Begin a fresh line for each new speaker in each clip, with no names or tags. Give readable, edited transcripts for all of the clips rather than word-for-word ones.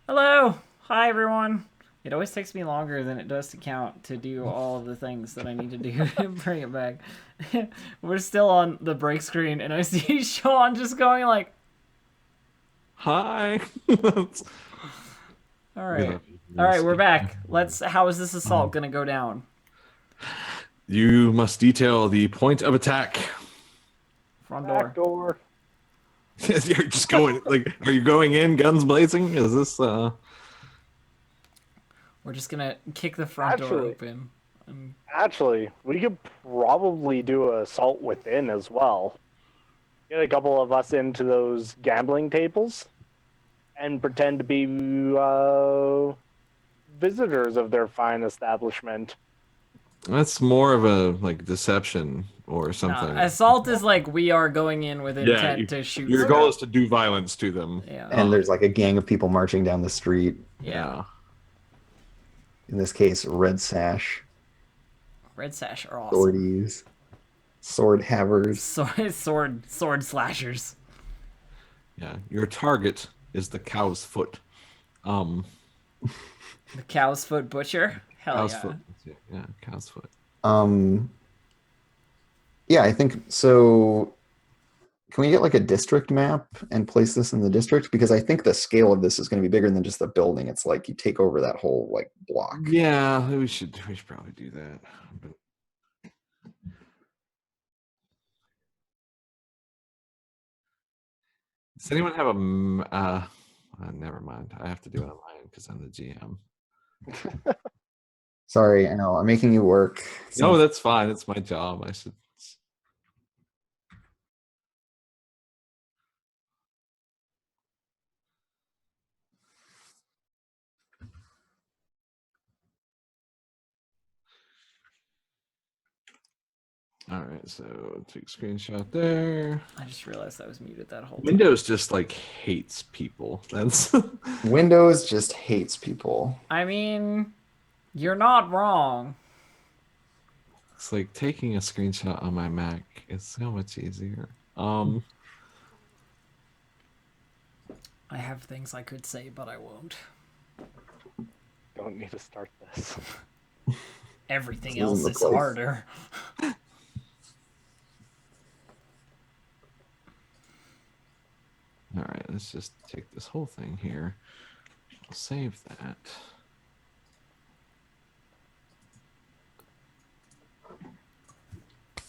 Hello! Hi, everyone! It always takes me longer than it does to count to do all of the things that I need to do to bring it back. We're still on the break screen, and I see Sean just going like,
Hi.
alright.
Gonna
Alright, we're back. How is this assault gonna go down?
You must detail the point of attack.
Front
Back
door.
door.
You're just going like, are you going in guns blazing? Is this
We're just gonna kick the front door
Actually,
open.
actually, we could probably do an assault within as well. Get a couple of us into those gambling tables and pretend to be visitors of their fine establishment.
that's more of a like deception or
No,
something.
assault is like we are going in with
Yeah,
intent to shoot
your goal
stuff.
is to do violence to them.
Yeah.
And there's like a gang of people marching down the street.
Yeah.
In this case, red sash,
Red Sash are awesome.
swordies, sword havers.
Sword slashers.
Yeah. Your target is the cow's foot. Um
The cow's foot butcher. Hell
cow's
yeah.
foot. Yeah, cow's foot.
Um, yeah, I think so. Can we get like a district map and place this in the district? Because I think the scale of this is going to be bigger than just the building. It's like you take over that whole like block.
Yeah, we should probably do that. But does anyone have never mind. I have to do it online because I'm the GM.
Sorry, I know I'm making you work.
No, that's fine. It's my job. I should. All right, so take a screenshot there.
I just realized I was muted that whole time.
Windows just like hates people. That's
Windows just hates people.
I mean, you're not wrong.
it's like taking a screenshot on my Mac is so much easier.
I have things I could say, but I won't.
Don't need to start this.
Everything
This
else
isn't
is
the place.
harder.
All right, let's just take this whole thing here. I'll save that.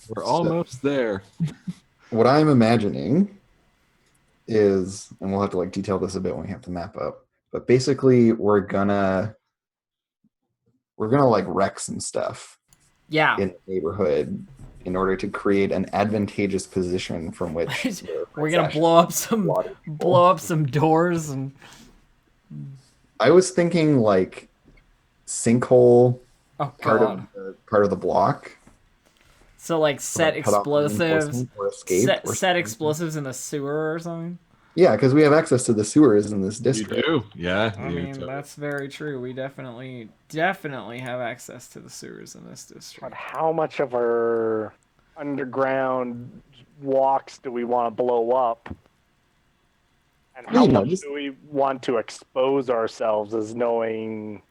We're almost there.
What I'm imagining is, and we'll have to like detail this a bit when we have the map up, but basically we're gonna like wreck some stuff
Yeah.
in the neighborhood in order to create an advantageous position from which
We're gonna blow up some doors and
I was thinking like sinkhole
oh
part
god.
of the block.
So like set
Like, cut off
explosives,
reinforcement or escape or
set
something.
explosives in the sewer or something.
Yeah, because we have access to the sewers in this
You
district.
do, yeah.
I
you
mean,
totally-
that's very true. We definitely have access to the sewers in this
But
district.
how much of our underground walks do we want to blow up? And how
You know,
much
just-
do we want to expose ourselves as knowing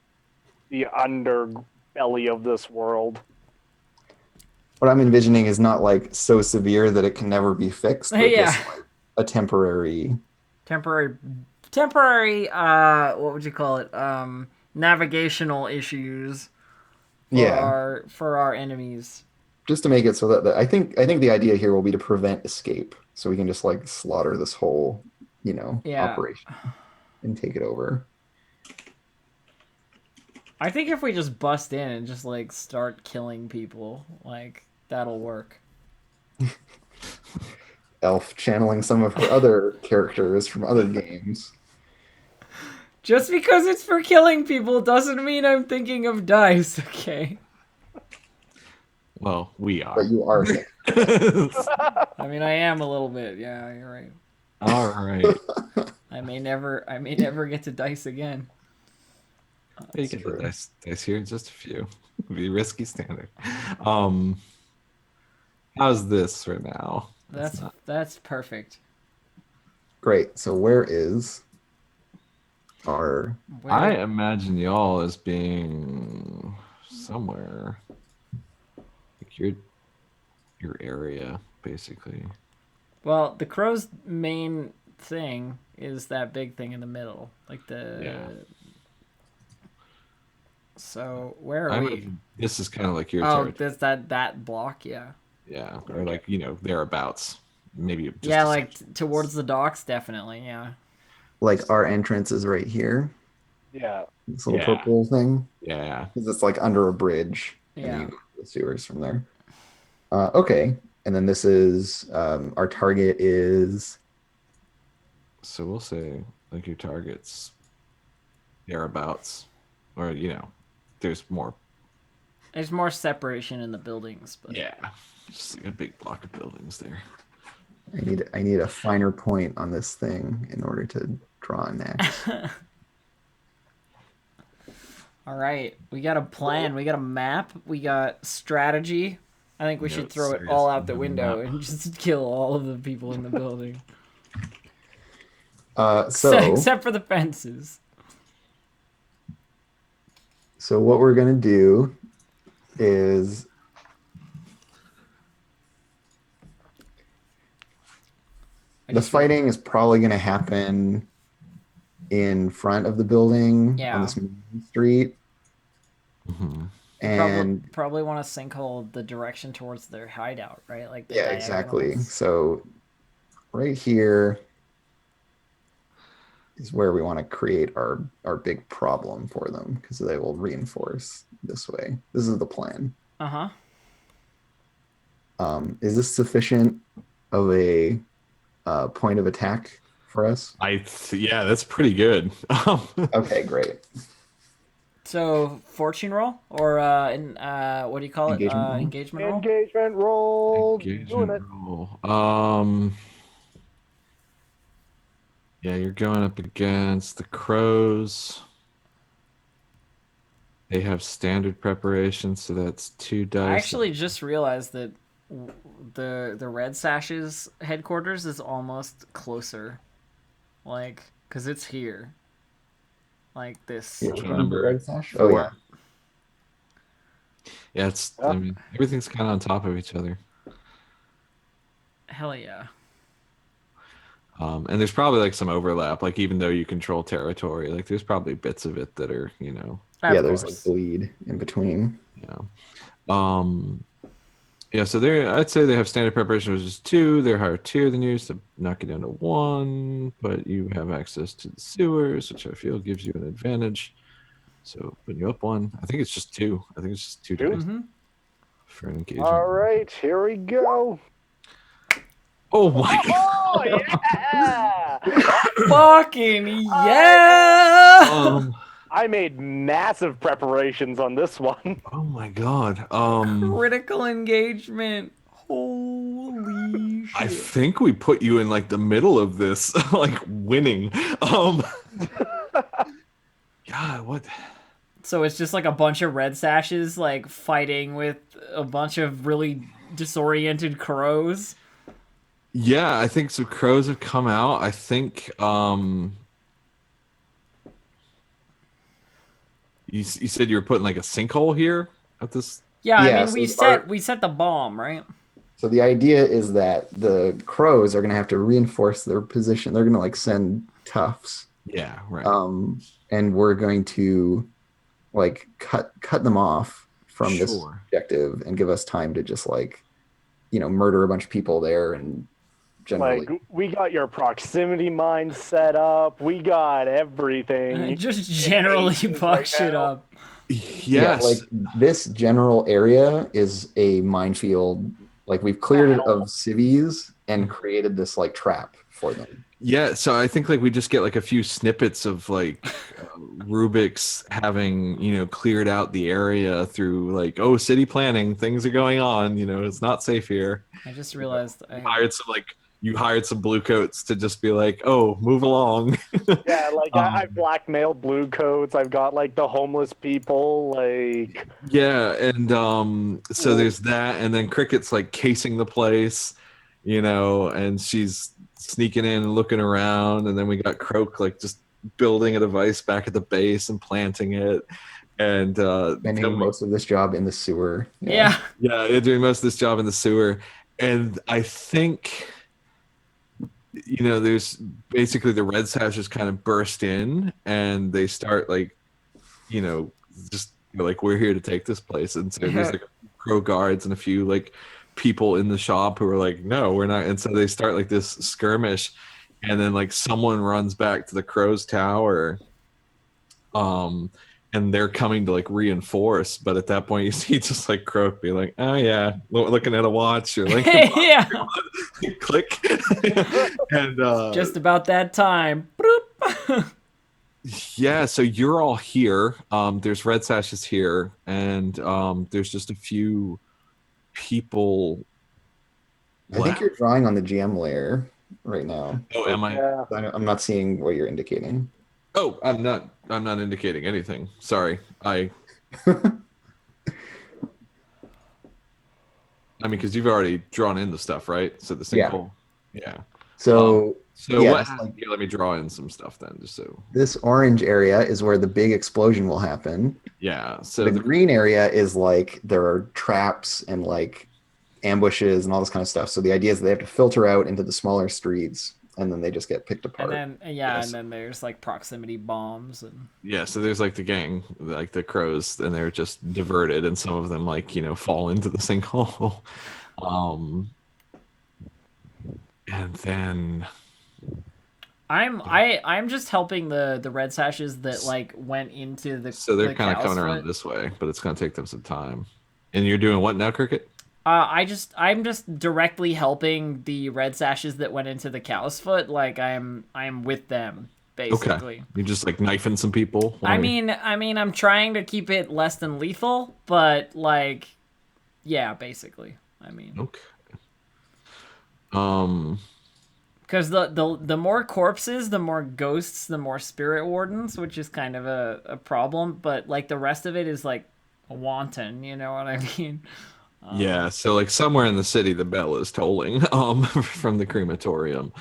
the underbelly of this world?
What I'm envisioning is not like so severe that it can never be fixed, but
Yeah.
just like a temporary.
Temporary, what would you call it? Navigational issues for our enemies.
Just to make it so that I think the idea here will be to prevent escape, so we can just like slaughter this whole
Yeah.
operation and take it over.
I think if we just bust in and just like start killing people, like that'll work.
Elf channeling some of her other characters from other games.
Just because it's for killing people doesn't mean I'm thinking of dice, okay?
Well, we are.
But you are.
I mean, I am a little bit. Yeah, you're right.
All right.
I may never get to dice again.
You get the
true.
dice here, just a few. Be risky standard. How's this right now?
That's perfect.
Great. So where is are.
I
Where?
imagine y'all as being somewhere like your area, basically.
Well, the crow's main thing is that big thing in the middle, like the.
Yeah.
So where are
I
we?
imagine this is kind of like your
Oh,
territory.
there's that block, yeah.
Yeah, or like thereabouts. Maybe just
Yeah,
a
like
section.
towards the docks, definitely. Yeah.
Like our entrance is right here.
Yeah.
This little
Yeah.
purple thing.
Yeah.
Because it's like under a bridge, and then
Yeah.
you go to the sewers from there. Okay, and then this is our target is
So we'll say like your targets thereabouts, or there's more.
There's more separation in the buildings, but
Yeah, just like a big block of buildings there.
I need a finer point on this thing in order to draw an X.
all right. We got a plan. We got a map. We got strategy. I think we
No,
should throw it
seriously,
all out the
no
window
map.
and just kill all of the people in the building,
So
except for the fences.
so what we're gonna do is the fighting is probably gonna happen in front of the building
Yeah.
on this main street.
Mhm.
And
Probably want to sinkhole the direction towards their hideout, right? Like the
yeah, exactly.
diagonals.
So right here is where we want to create our big problem for them because they will reinforce this way. This is the plan.
Uh huh.
Is this sufficient of a point of attack for us?
Yeah, that's pretty good.
Okay, great.
So fortune roll or what do you call it?
Engagement roll?
Engagement roll.
Engagement roll. Doing
Engagement
it.
roll. Yeah, you're going up against the crows. They have standard preparation, so that's 2 dice.
I actually just realized that the Red Sash's headquarters is almost closer, like because it's here, like this.
Yeah,
Which
which
one?
one? The red sash?
Four?
Oh yeah.
Yeah, I mean, everything's kind of on top of each other.
Hell yeah.
And there's probably like some overlap, like even though you control territory, like there's probably bits of it that are,
Yeah, there's like bleed in between.
Yeah, so I'd say they have standard preparation, which is 2. They're higher tier than you, so knock it down to 1. But you have access to the sewers, which I feel gives you an advantage. So putting you up 1. I think it's just 2. I think it's just 2 dice for an engagement.
All right, here we go.
Oh my
Oh yeah!
Fucking yeah!
I made massive preparations on this one.
Oh my god.
Critical engagement. Holy shit.
I think we put you in like the middle of this, like winning. God, what?
So it's just like a bunch of Red Sashes like fighting with a bunch of really disoriented crows.
Yeah, I think some crows have come out. I think you said you were putting like a sinkhole here at this.
Yeah,
Yeah,
I mean
so
we set the bomb, right?
So the idea is that the crows are going to have to reinforce their position. They're going to like send toughs.
Yeah, right.
And we're going to like cut them off from this
Sure.
objective and give us time to just like, murder a bunch of people there and generally.
Like, we got your proximity mine set up. We got everything.
Just generally fuck shit up.
Yes.
Yeah, like this general area is a minefield. Like we've cleared it of civvies and created this like trap for them.
Yeah, so I think like we just get like a few snippets of like Rubik's having, cleared out the area through like, oh, city planning, things are going on, it's not safe here.
I just realized
You hired some blue coats to just be like, oh, move along.
Yeah, like I blackmailed blue coats. I've got like the homeless people, like
Yeah, and so there's that, and then Cricket's like casing the place, and she's sneaking in and looking around, and then we got Croak like just building a device back at the base and planting it, and
Spending most of this job in the sewer.
Yeah.
they're doing most of this job in the sewer. And I think, there's basically the red sashes kind of burst in and they start like, just like, we're here to take this place. And so there's like pro guards and a few like people in the shop who are like, no, we're not. And so they start like this skirmish, and then like someone runs back to the crow's tower. And they're coming to like reinforce, but at that point you see just like Crow be like, oh yeah, looking at a watch or like
Yeah.
click. And
Just about that time. Bloop.
yeah, so you're all here. There's red sashes here, and there's just a few people
I think you're drawing on the GM layer right now.
Oh, am I?
Yeah.
I'm not seeing what you're indicating.
Oh, I'm not indicating anything. Sorry. I mean, because you've already drawn in the stuff, right? So the single. Yeah.
So yeah,
what?
just like
Here, let me draw in some stuff then, just so.
this orange area is where the big explosion will happen.
Yeah. So
The green area is like there are traps and like ambushes and all this kind of stuff. So the idea is they have to filter out into the smaller streets, and then they just get picked apart.
And then
Yes.
and then there's like proximity bombs and
yeah, so there's like the gang, like the crows, and they're just diverted, and some of them like fall into the sinkhole. And then
I'm just helping the red sashes that like went into the
so they're
the
kind of
cow's
coming around
foot.
this way, but it's gonna take them some time. And you're doing what now, Cricket?
I'm just directly helping the red sashes that went into the cow's foot. Like I'm with them basically.
Okay. You're just like knifing some people.
I mean I'm trying to keep it less than lethal, but like yeah, basically. I mean,
Okay.
because the more corpses, the more ghosts, the more spirit wardens, which is kind of a problem. But like the rest of it is like wanton. You know what I mean?
Yeah, so like somewhere in the city, the bell is tolling from the crematorium,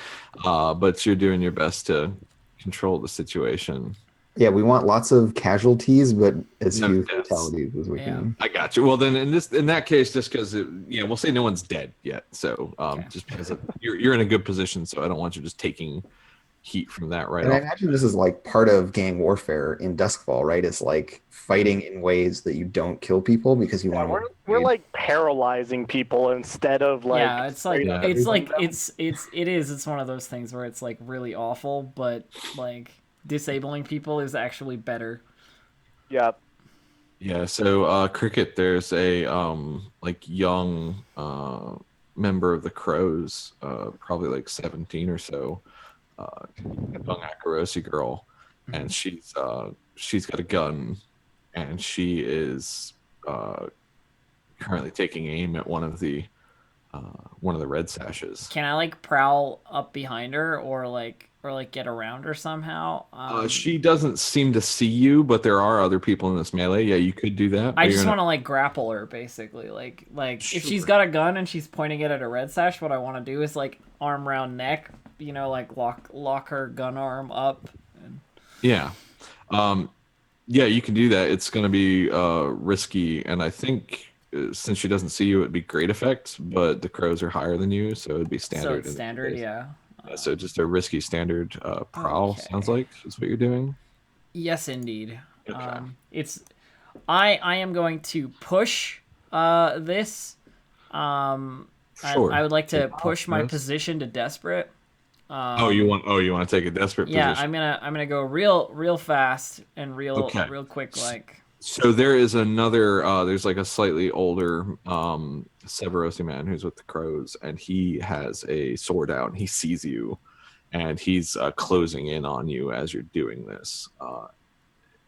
but you're doing your best to control the situation.
Yeah, we want lots of casualties, but as
No
few
deaths.
fatalities as we
Yeah.
can.
I got you. Well, then in that case, just because we'll say no one's dead yet, so
Okay.
just because you're in a good position, so I don't want you just taking heat from that right
And I
off.
imagine this is like part of gang warfare in Duskfall, right? It's like fighting in ways that you don't kill people because you
Yeah,
want
we're like paralyzing people instead of like.
yeah, it's like
Yeah.
it's like it's one of those things where it's like really awful, but like disabling people is actually better.
Yeah.
Yeah, so Cricket, there's a like young member of the Crows, probably like 17 or so, young Akarosi girl, and she's got a gun, and she is currently taking aim at one of the red sashes.
Can I like prowl up behind her or like get around her somehow?
She doesn't seem to see you, but there are other people in this melee. Yeah, you could do that.
I
but
just
you're
want to like grapple her basically. Like if she's
Sure.
got a gun and she's pointing it at a red sash, what I want to do is like arm round neck, like lock her gun arm up. And...
Yeah. Yeah, you can do that. It's going to be risky, and I think since she doesn't see you, it'd be great effect, but the crows are higher than you, so it'd be
So
standard.
it's
in that
standard,
case.
yeah.
Yeah, so just a risky standard prowl,
Okay.
sounds like, is what you're doing.
Yes, indeed.
Okay.
I am going to push this.
Sure.
I would like to push my
yes.
position to desperate.
You want to take a desperate
Yeah,
position.
I'm gonna go real fast and real
Okay.
quick like.
So there is another there's like a slightly older Severosi man who's with the crows, and he has a sword out, and he sees you, and he's closing in on you as you're doing this,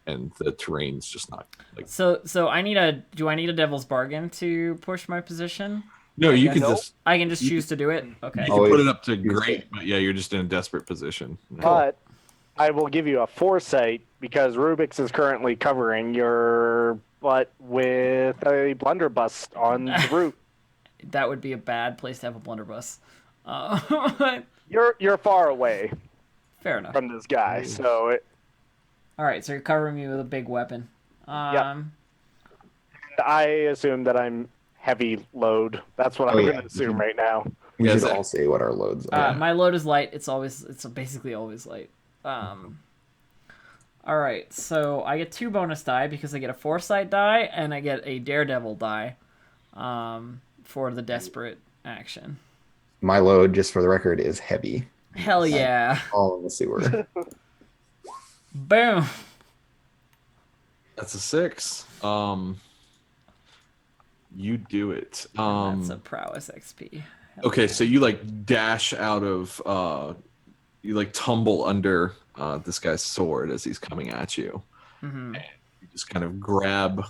and the terrain's just not like.
So do I need a devil's bargain to push my position?
No, you can
Nope.
just
I can just choose to do it. Okay.
you can put it up to
Always
great, but yeah, you're just in a desperate position.
But I will give you a foresight because Rubik's is currently covering your butt with a blunderbuss on the route.
That would be a bad place to have a blunderbuss.
You're far away.
Fair enough.
from this guy. So
All right, so you're covering me with a big weapon.
I assume that I'm heavy load. That's what I'm
yeah.
going to assume right now.
We
Yes.
should all say what our loads are.
My load is light. It's basically always light. All right, so I get 2 bonus die because I get a foresight die and I get a daredevil die, for the desperate action.
My load, just for the record, is heavy.
Hell yeah!
All in the sewer.
Boom.
That's a 6. You do it.
That's a prowess XP.
Okay, so you like dash out of you like tumble under this guy's sword as he's coming at you.
Mm-hmm.
And you just kind of grab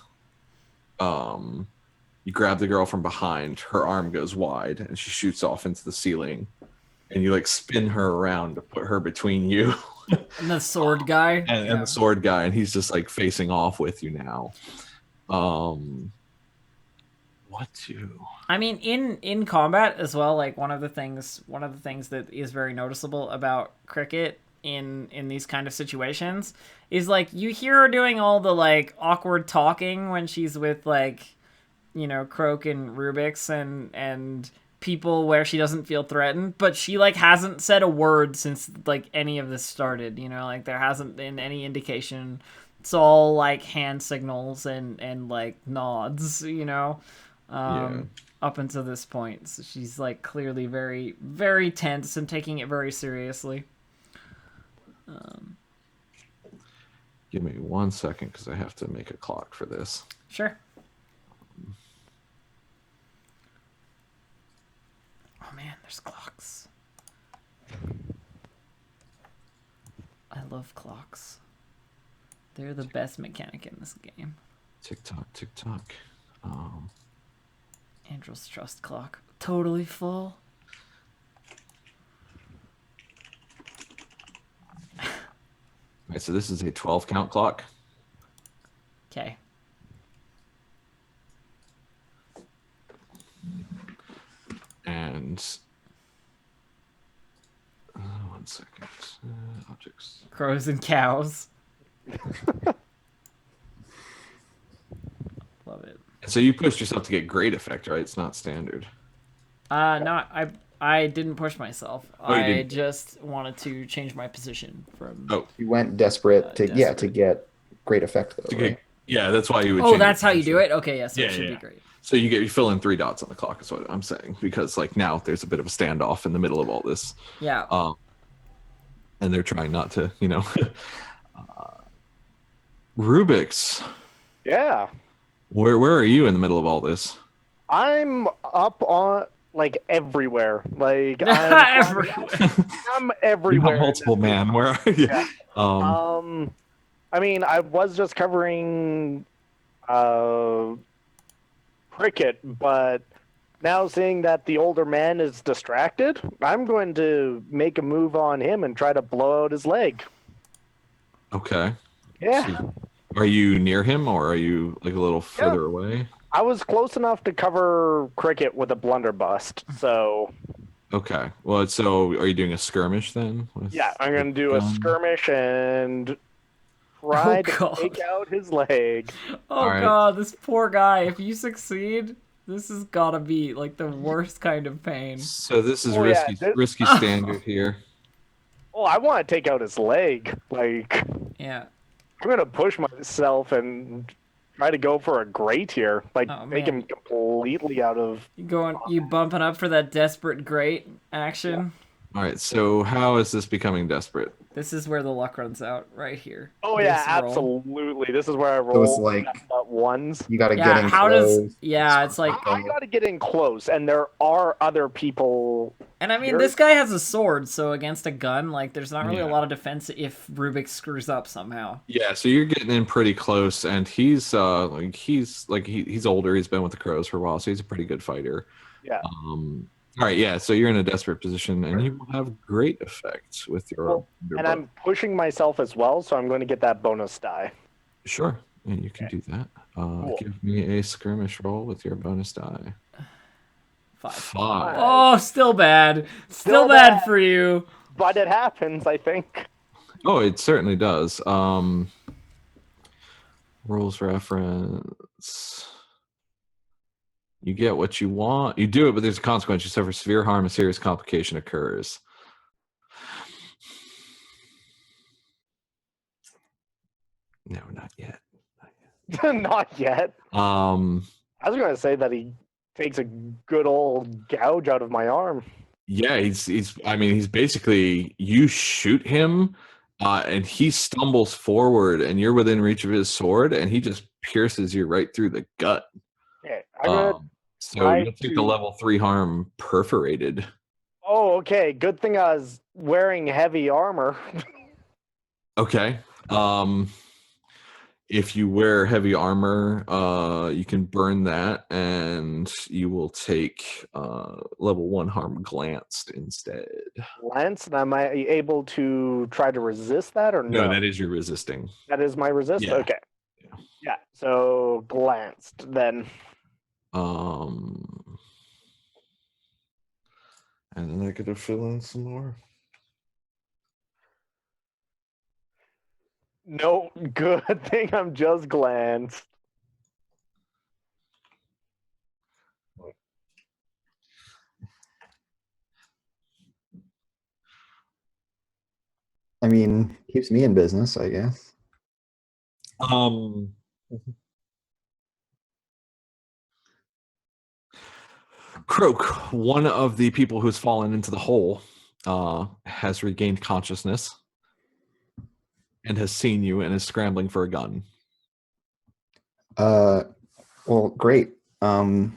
you grab the girl from behind, her arm goes wide and she shoots off into the ceiling, and you like spin her around to put her between you
And the sword guy.
and the sword guy, and he's just like facing off with you now. What to?
I mean, in combat as well, like one of the things that is very noticeable about Cricket in these kind of situations is like you hear her doing all the like awkward talking when she's with like, you know, Croak and Rubik's and people where she doesn't feel threatened, but she like hasn't said a word since like any of this started, you know, like there hasn't been any indication. It's all like hand signals and like nods, you know. Up until this point, so she's like clearly very, very tense and taking it very seriously.
Give me 1 second because I have to make a clock for this.
Sure. Oh man, there's clocks. I love clocks. They're the best mechanic in this game.
Tick tock, tick tock.
Angel's Trust clock. Totally full.
Alright, so this is a 12 count clock.
Okay.
And 1 second. Objects.
Crows and cows. Love it.
So you pushed yourself to get great effect, right? It's not standard.
No, I didn't push myself.
Oh, you
I
didn't?
just wanted to change my position from.
Oh,
You went desperate to
desperate.
to get great effect though.
okay.
Right?
Yeah, that's why you would.
Oh,
change
that's
your
how you do
position.
it. Okay, yes,
Yeah,
it should
yeah.
be great.
So you fill in 3 dots on the clock is what I'm saying, because like now there's a bit of a standoff in the middle of all this.
Yeah.
And they're trying not to, you know. Rubik's,
Yeah.
where are you in the middle of all this?
I'm up on like everywhere. Like
Everywhere.
I'm
You
everywhere.
have multiple, man. Where are you?
Yeah. I mean, I was just covering Cricket, but now seeing that the older man is distracted, I'm going to make a move on him and try to blow out his leg.
Okay.
Yeah.
So are you near him, or are you like a little further away?
I was close enough to cover Cricket with a blunderbuss, so
Okay. Well, so are you doing a skirmish then?
yeah, I'm going to do a
gun?
skirmish and try
Oh,
to
God.
take out his leg.
Oh
Alright.
god, this poor guy. If you succeed, this has gotta be like the worst kind of pain.
So this is
Oh, yeah,
risky standard here.
Oh, I want to take out his leg. Like,
Yeah.
I'm going to push myself and try to go for a great here. Like,
Oh,
make
man.
him completely out of...
You bumping up for that desperate great action.
All right. So how is this becoming desperate?
This is where the luck runs out, right here.
Oh, yeah,
This roll.
absolutely. This is where I roll
So it's like-
ones.
You got to get
Yeah,
in
how
close.
does yeah, it's like
I got to get in close, and there are other people...
and I mean
Here-
this guy has a sword, so against a gun, like there's not really a
Yeah.
lot of defense if Rubik screws up somehow.
Yeah. So you're getting in pretty close, and he's he's older. He's been with the Crows for a while, so he's a pretty good fighter.
Yeah.
All right. Yeah. So you're in a desperate position, and you will have great effects with your.
Well,
your
And
bow.
I'm pushing myself as well, so I'm going to get that bonus die.
Sure. Yeah, you can do that.
Cool.
Give me a skirmish roll with your bonus die.
5.
5.
Oh, still bad. Still
Still
bad
bad.
for you.
but it happens, I think.
Oh, it certainly does. Rules reference. You get what you want. You do it, but there's a consequence. You suffer severe harm. A serious complication occurs. No, not yet.
Not yet.
Um,
I was going to say that he takes a good old gouge out of my arm.
yeah, he's. I mean, he's basically you shoot him, and he stumbles forward, and you're within reach of his sword, and he just pierces you right through the gut.
Okay, I'm gonna
So
try
you'll take the
to-
level 3 harm perforated.
Oh, okay. Good thing I was wearing heavy armor.
Okay. If you wear heavy armor, you can burn that, and you will take level 1 harm glanced instead.
Lance, and am I able to try to resist that or no?
No, that is your resisting.
That is my resist?
Yeah.
Okay. Yeah, so glanced then.
And then I gotta fill in some more.
No, good thing I'm just glanced.
I mean, keeps me in business, I guess.
Croak, one of the people who's fallen into the hole, has regained consciousness and has seen you and is scrambling for a gun.
Well, great. Yeah,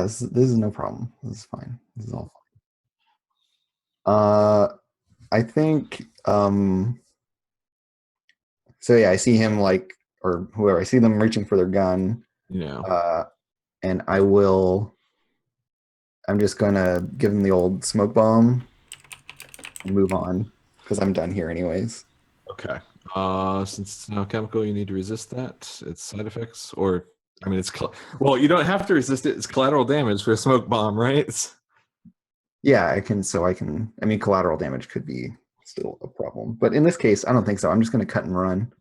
this is no problem. This is fine. This is all fine. I think so yeah, I see him like, or whoever, I see them reaching for their gun.
Yeah.
And I'm just gonna give him the old smoke bomb and move on because I'm done here anyways.
Okay. Since it's now chemical, you need to resist that. Its side effects, or I mean, well, you don't have to resist it. It's collateral damage for a smoke bomb, right?
Yeah, I can. I mean, collateral damage could be still a problem, but in this case, I don't think so. I'm just gonna cut and run.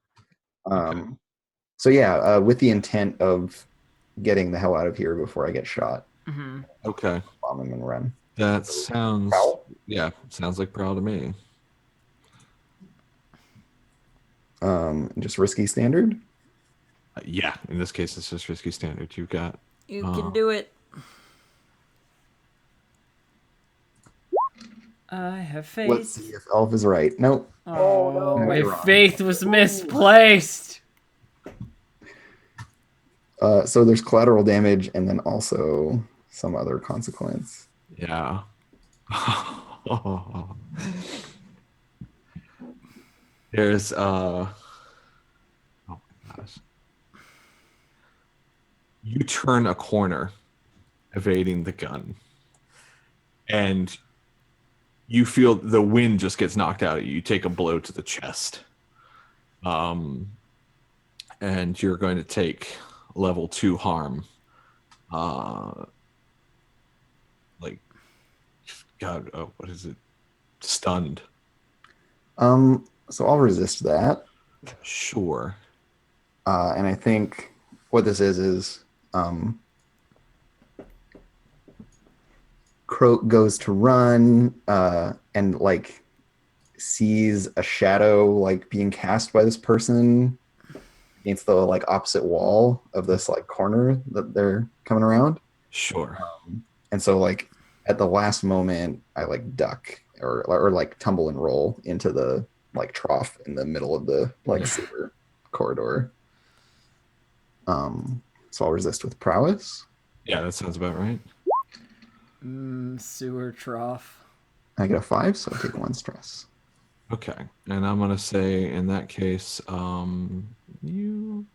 Okay.
So yeah, with the intent of getting the hell out of here before I get shot.
Mm-hmm.
Okay.
Bomb him and run.
That sounds.
Prowl?
Yeah, sounds like prowl to me.
Just risky standard.
Yeah, in this case, it's just risky standard. You've got.
You can do it. I have faith.
Let's see if Elf is right. Nope.
Oh,
no.
my
You're wrong.
faith was misplaced.
So there's collateral damage and then also some other consequence.
Yeah. There's oh my gosh. You turn a corner evading the gun. And you feel the wind just gets knocked out of you. You take a blow to the chest. And you're going to take level 2 harm. God, what is it? Stunned.
So I'll resist that.
Sure.
And I think what this is Croak goes to run and like sees a shadow like being cast by this person against the like opposite wall of this like corner that they're coming around.
Sure.
And so like at the last moment I like duck or like tumble and roll into the like trough in the middle of the like sewer corridor. So I'll resist with prowess.
Yeah, that sounds about right.
Sewer trough.
I get a 5, so I take 1 stress.
Okay, and I'm gonna say in that case, you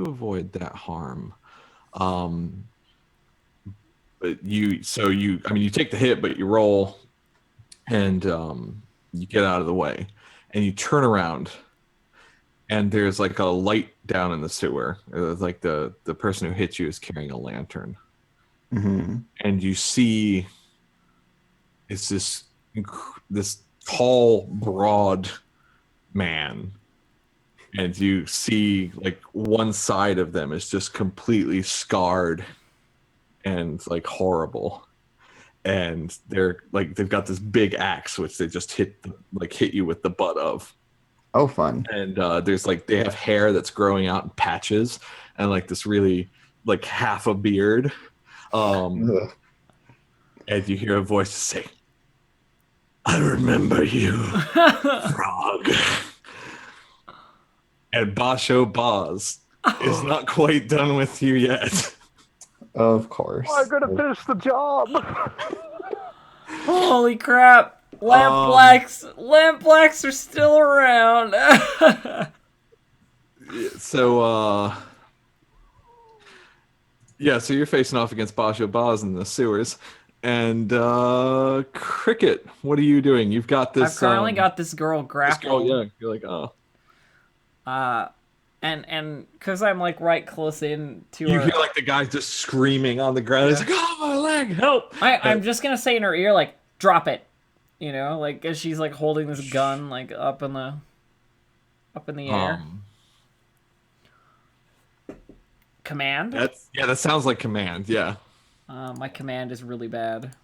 avoid that harm. But you take the hit, but you roll, and you get out of the way, and you turn around, and there's like a light down in the sewer. Like the person who hit you is carrying a lantern,
Mm-hmm.
and you see it's this this tall, broad man, and you see like one side of them is just completely scarred and like horrible, and they're like they've got this big axe which they just hit you with the butt of.
Oh, fun.
And there's like they have hair that's growing out in patches and like this really like half a beard.
Ugh.
And you hear a voice say, "I remember you, frog." And Basho Baz is not quite done with you yet.
Of course.
I'm gonna finish the job.
Holy crap! Lamp blacks are still around.
So, yeah, so you're facing off against Basho Baz in the sewers. And Cricket, what are you doing? You've got this.
I've currently got this girl grappled.
Yeah, you're like, oh.
And because I'm like right close in to
You
her,
hear like the guy just screaming on the ground. He's like, "Oh, my leg, help!"
I'm just gonna say in her ear, like, drop it, you know, like as she's like holding this gun like up in the air. Command.
That sounds like command. Yeah.
My command is really bad.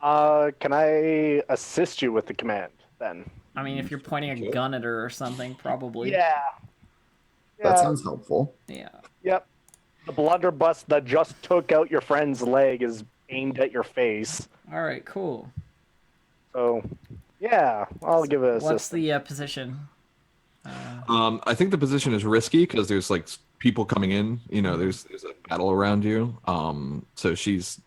Can I assist you with the command then?
I mean, if you're pointing a gun at her or something, probably.
Yeah.
That sounds helpful.
Yeah.
Yep. The blunderbuss that just took out your friend's leg is aimed at your face.
All right. Cool.
So, yeah, I'll give it a
What's
assist.
the position?
I think the position is risky because there's like people coming in. You know, there's a battle around you. So she's.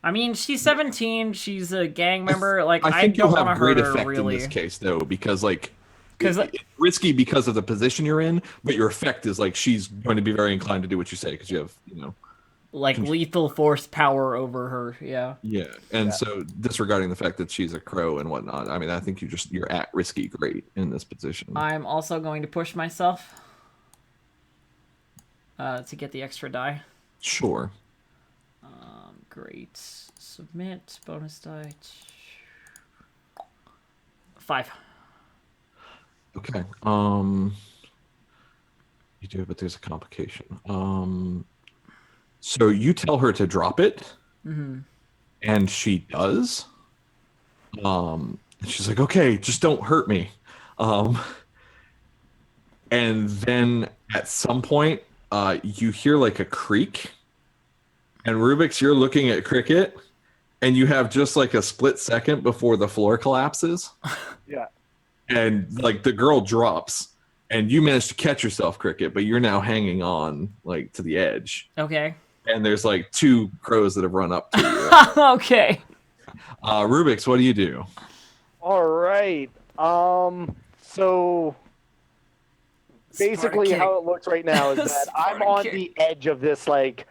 I mean, she's 17. She's a gang member. Like,
I think
don't
you'll
want to
have great
hurt her
effect
really.
in this case though, because like.
Because
It's risky because of the position you're in, but your effect is like she's going to be very inclined to do what you say because you have,
like lethal force power over her. Yeah.
Yeah, and so disregarding the fact that she's a crow and whatnot, I mean, I think you're at risky great in this position.
I'm also going to push myself to get the extra die.
Sure.
Great. Submit bonus die. 5.
Okay. You do, but there's a complication. So you tell her to drop it, and she does. And she's like, "Okay, just don't hurt me." And then at some point, you hear like a creak, and Rubik's, you're looking at Cricket, and you have just like a split second before the floor collapses.
Yeah.
And like the girl drops, and you manage to catch yourself, Cricket, but you're now hanging on like to the edge.
Okay.
And there's like 2 crows that have run up to you.
Okay.
Rubik's, what do you do?
All right. So basically
Spark
how it looks right now is that I'm
Spark
on
kick.
the edge of this like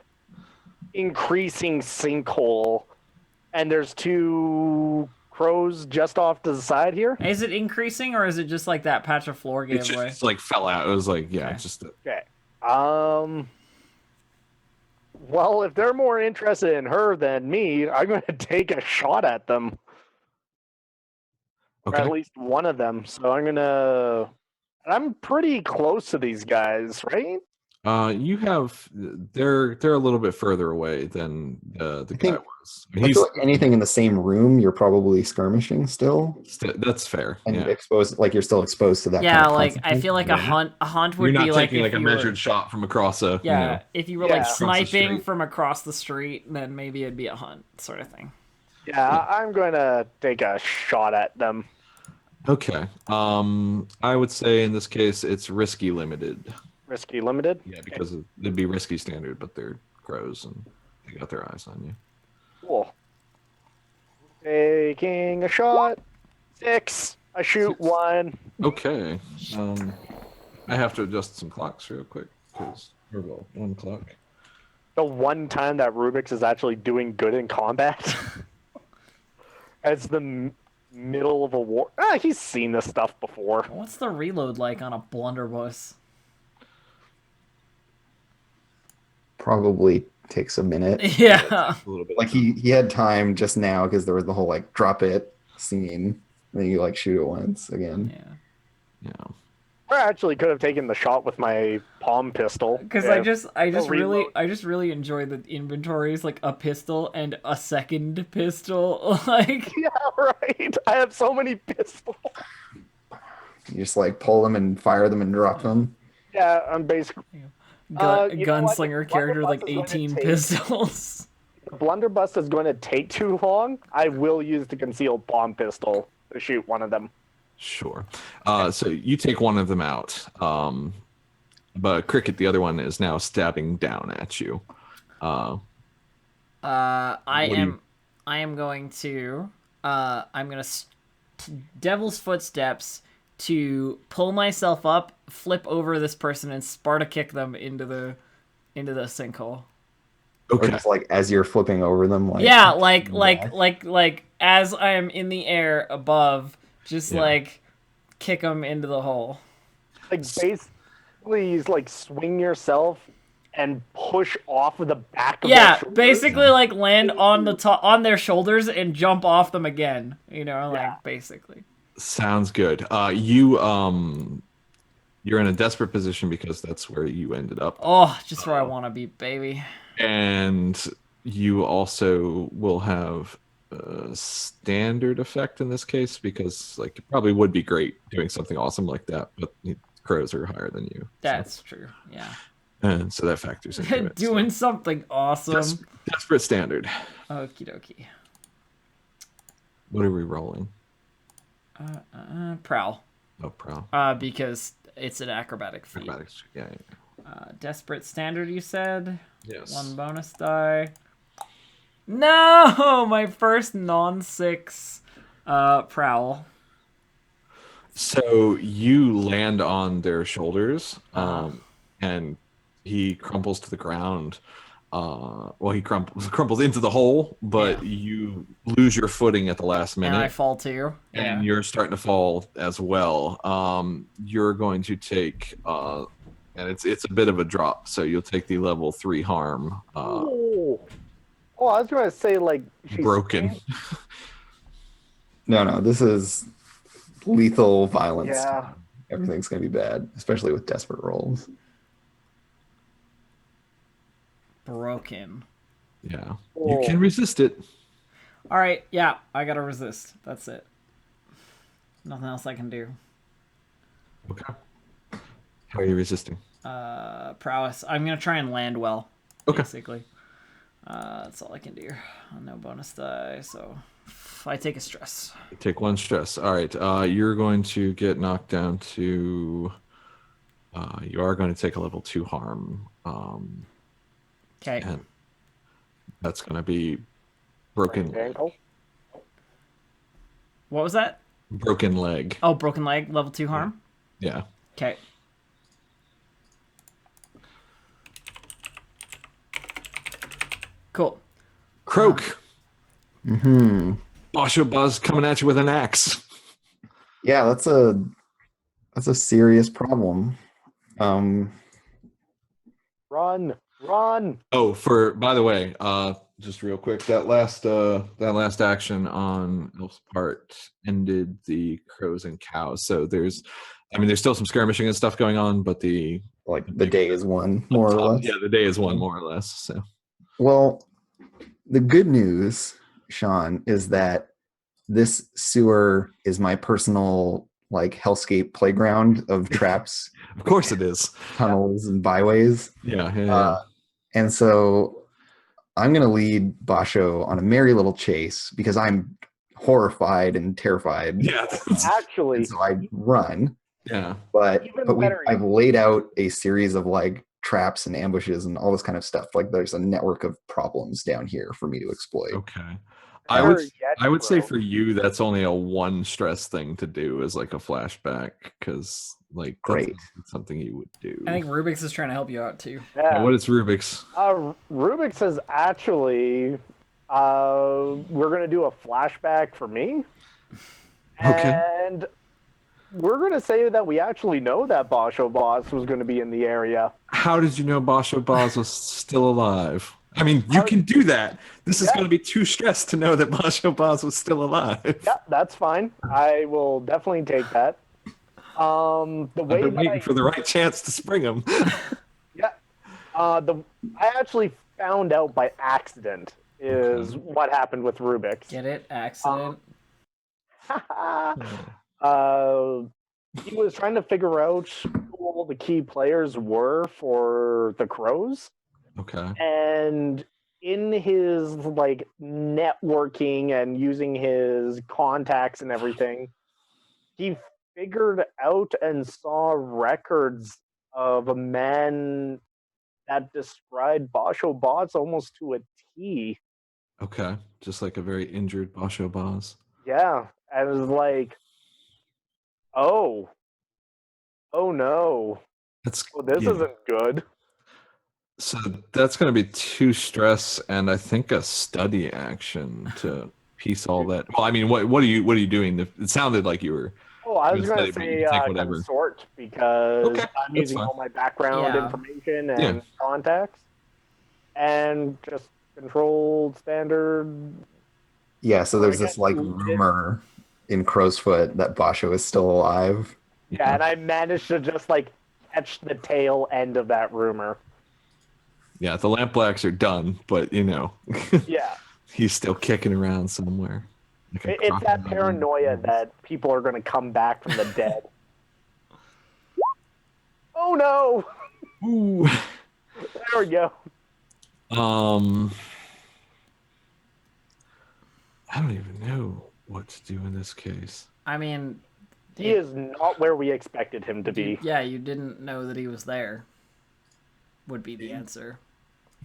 increasing sinkhole, and there's 2 crows just off to the side here.
Is it increasing or is it just like that patch of floor
It
gave away?
just like fell out. It was like, yeah,
Okay.
it's just
Okay. Well, if they're more interested in her than me, I'm going to take a shot at them. Or
okay.
at least one of them. So I'm pretty close to these guys, right?
You have they're a little bit further away than the guy
think-
was. I mean,
I
he's
feel like anything in the same room, you're probably skirmishing still,
that's fair.
and
Yeah.
exposed, like you're still exposed to that.
Yeah,
kind of
like I feel like a
Yeah.
hunt
You're
would
not
be like
taking
if
like a
you were,
measured shot from across a
yeah, if you were
Yeah.
like
Across
the
sniping
street.
from across the street, then maybe it'd be a hunt sort of thing.
Yeah, I'm going to take a shot at them.
Okay. I would say in this case it's risky limited.
Risky limited.
Yeah, because it'd be risky standard, but they're crows and they got their eyes on you.
Cool. Taking a shot. 6. I shoot 1.
Okay. I have to adjust some clocks real quick because or well, 1 clock.
The one time that Rubik's is actually doing good in combat. It's the middle of a war. He's seen this stuff before.
What's the reload like on a blunderbuss?
Probably takes a minute.
Yeah.
A little bit.
Like he had time just now because there was the whole like drop it scene. Then you like shoot it once again.
Yeah.
Yeah.
I actually could have taken the shot with my palm pistol.
Because
if-
I just
reload.
really enjoy the inventories, like a pistol and a second pistol. Like,
Yeah, right. I have so many pistols.
You just like pull them and fire them and drop them.
Yeah, I'm basically you know what?
gunslinger character with like
Blunderbuss is going
18
to take-
pistols.
If blunderbuss is going to take too long, I will use the concealed palm pistol to shoot one of them.
Sure. So you take one of them out. But Cricket, the other one, is now stabbing down at you.
I
What do you-
am going to I'm gonna devil's footsteps to pull myself up, flip over this person, and Sparta kick them into the sinkhole.
Or
Okay.
just like as you're flipping over them, like
Yeah, like as I am in the air above, just
Yeah.
like kick them into the hole.
Like basically, you like swing yourself and push off of the back of their
Yeah,
shoulders.
basically like land on the top on their shoulders and jump off them again. You know, like
Yeah.
basically.
Sounds good. You're in a desperate position because that's where you ended up.
Oh, just where I want to be, baby.
And you also will have a standard effect in this case because like it probably would be great doing something awesome like that, but crows are higher than you.
That's true. Yeah.
And so that factors into it.
Doing something awesome.
So, desperate standard.
Okie dokie.
What are we rolling?
Prowl.
Oh, Prowl.
Because it's an acrobatic feat.
Acrobatics. Yeah.
Desperate standard, you said?
Yes.
One bonus die. No! My first non-6 prowl.
So you land on their shoulders, and he crumples to the ground. Well, he crumples into the hole, but you lose your footing at the last minute.
And I fall too.
And you're starting to fall as well. You're going to take, and it's a bit of a drop, so you'll take the level 3 harm.
Oh, I was going to say like she's
Broken.
No, this is lethal violence.
Yeah.
Everything's gonna be bad, especially with desperate rolls.
Broken.
Yeah.
Oh.
You can resist it.
All right, yeah, I gotta resist. That's it. Nothing else I can do.
Okay. How are you resisting?
Prowess. I'm gonna try and land well.
Okay.
Basically, that's all I can do. No bonus die, so I take a stress.
Take 1 stress. All right. You're going to get knocked down to. You are going to take a level 2 harm.
Okay.
And that's going to be broken.
Ankle.
What was that?
Broken leg.
Oh, broken leg, level 2 harm.
Yeah.
Okay. Cool.
Croak.
Mm-hmm.
Basho Buzz coming at you with an axe.
Yeah, that's a serious problem.
Run.
Oh, by the way, just real quick, that last action on Elf's part ended the crows and cows. So there's still some skirmishing and stuff going on, but the
day is won, more or less.
Yeah, the day is won, more or less. So.
Well, the good news, Sean, is that this sewer is my personal hellscape playground of traps,
Of course it is.
tunnels, and byways.
Yeah.
And so I'm going to lead Basho on a merry little chase because I'm horrified and terrified.
Yeah.
Actually,
And so I run.
Yeah.
But
Even
but
better.
I've laid out a series of traps and ambushes and all this kind of stuff. There's a network of problems down here for me to exploit.
Okay.
Better yet,
I would say
bro.
for you that's only a 1 stress thing to do is a flashback because
Great.
that's something you would do.
I think Rubik's is trying to help you out too.
Yeah.
What is Rubik's?
Rubik says actually, we're gonna do a flashback for me.
Okay.
And we're gonna say that we actually know that Basho Boss was gonna be in the area.
How did you know Basho Baz was still alive? I mean, you can do that. This is
Yeah.
going to be too stressed to know that Basho Baz was still alive.
Yeah, that's fine. I will definitely take that. The
I've
way
been
that
waiting for the right chance to spring him.
yeah, I actually found out by accident is what happened with Rubik's.
Get it? Accident.
He was trying to figure out who all the key players were for the Crows,
Okay.
and in his like networking and using his contacts and everything, he figured out and saw records of a man that described Basho Baz almost to a T.
Okay. Just like a very injured Basho Baz.
Yeah, and it was like, oh no,
That's
this
yeah.
isn't good.
So that's going to be 2 stress and I think a study action to piece all that. Well, I mean, what are you doing? It sounded like you were.
Oh, I was
Gonna
going to
study, but you
say
can take whatever.
consort because
Okay,
I'm
that's
using
fine.
all my background
Yeah.
information
Yeah.
and contacts, and just controlled standard.
Yeah, so there's this like
Again,
rumor in Crow's Foot that Basho is still alive.
Yeah, and I managed to just like catch the tail end of that rumor.
Yeah, the Lampblacks are done, but you know,
Yeah,
he's still kicking around somewhere. Like a
it's that
crocodile.
paranoia that people are going to come back from the dead. Oh no!
Ooh.
There we go.
I don't even know what to do in this case.
I mean,
He is not where we expected him to be.
yeah, you didn't know that he was there. Would be the answer.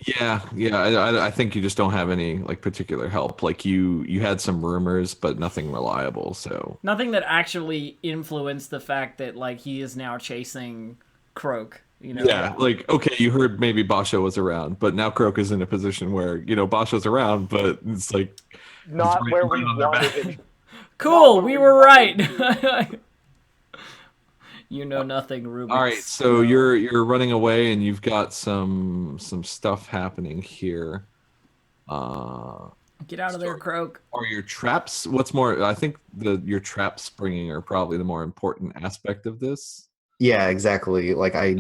Yeah. I think you just don't have any like particular help. Like you had some rumors, but nothing reliable. So
Nothing that actually influenced the fact that like he is now chasing Croak. You know.
yeah, like okay, you heard maybe Basho was around, but now Croak is in a position where Basho's around, but it's like
Not
right-
where
right
we
on their
wanted
back.
him.
Cool,
Not
we
where
were
we
right. You know nothing, Rubik's.
All right, so you're running away, and you've got some stuff happening here.
Get out of there, Croak.
Are your traps? What's more? I think your trap springing are probably the more important aspect of this.
Yeah, exactly. Like I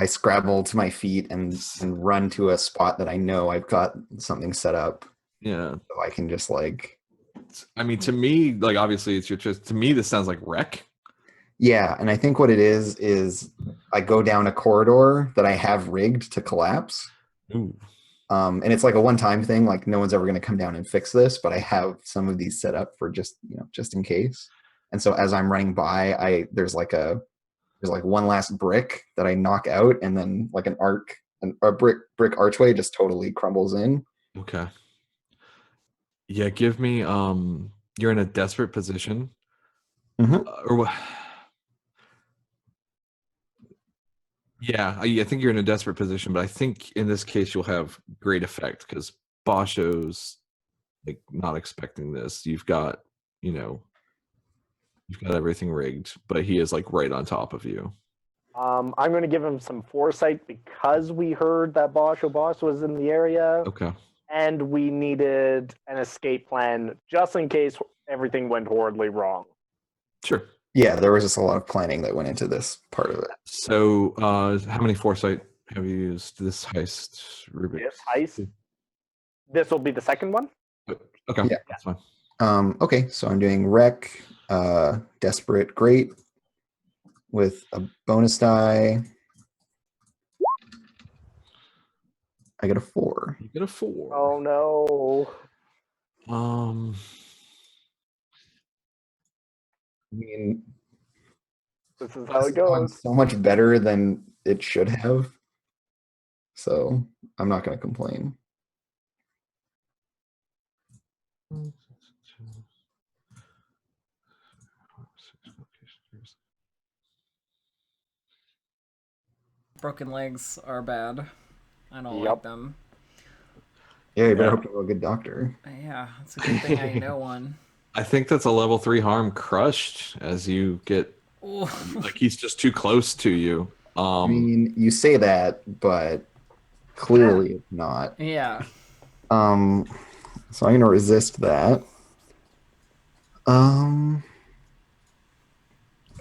scrabble to my feet and run to a spot that I know I've got something set up,
Yeah,
so I can just like.
I mean, to me, like obviously it's your choice. To me, this sounds like wreck.
Yeah, and I think what it is I go down a corridor that I have rigged to collapse.
Ooh.
And it's like a one-time thing, like no one's ever going to come down and fix this, but I have some of these set up for just in case. And so as I'm running by, there's like one last brick that I knock out, and then like a brick archway just totally crumbles in.
Okay. Yeah, give me. You're in a desperate position.
Mhm.
Or what? Yeah, I think you're in a desperate position, but I think in this case you'll have great effect because Basho's like not expecting this. You've got everything rigged, but he is like right on top of you.
I'm going to give him some foresight because we heard that Basho Baz was in the area,
Okay.
and we needed an escape plan just in case everything went horribly wrong.
Sure.
Yeah, there was just a lot of planning that went into this part of it.
So, how many foresight have you used this heist, Rubik?
This heist? This will be the second one?
Okay,
Yeah.
that's fine.
Okay, so I'm doing wreck, desperate, great, with a bonus die. I get a 4.
You get a 4.
Oh no.
I mean,
This is how
this
it
is going
goes.
so much better than it should have. So I'm not going to complain.
Broken legs are bad. I don't
Yep.
like them.
Yeah, you better
Yeah.
hope you're a good doctor.
Yeah, it's a good thing I know one.
I think that's a level 3 harm crushed as you get
Ooh.
like he's just too close to you.
I mean, you say that, but Clearly it's not.
Yeah.
So I'm gonna resist that.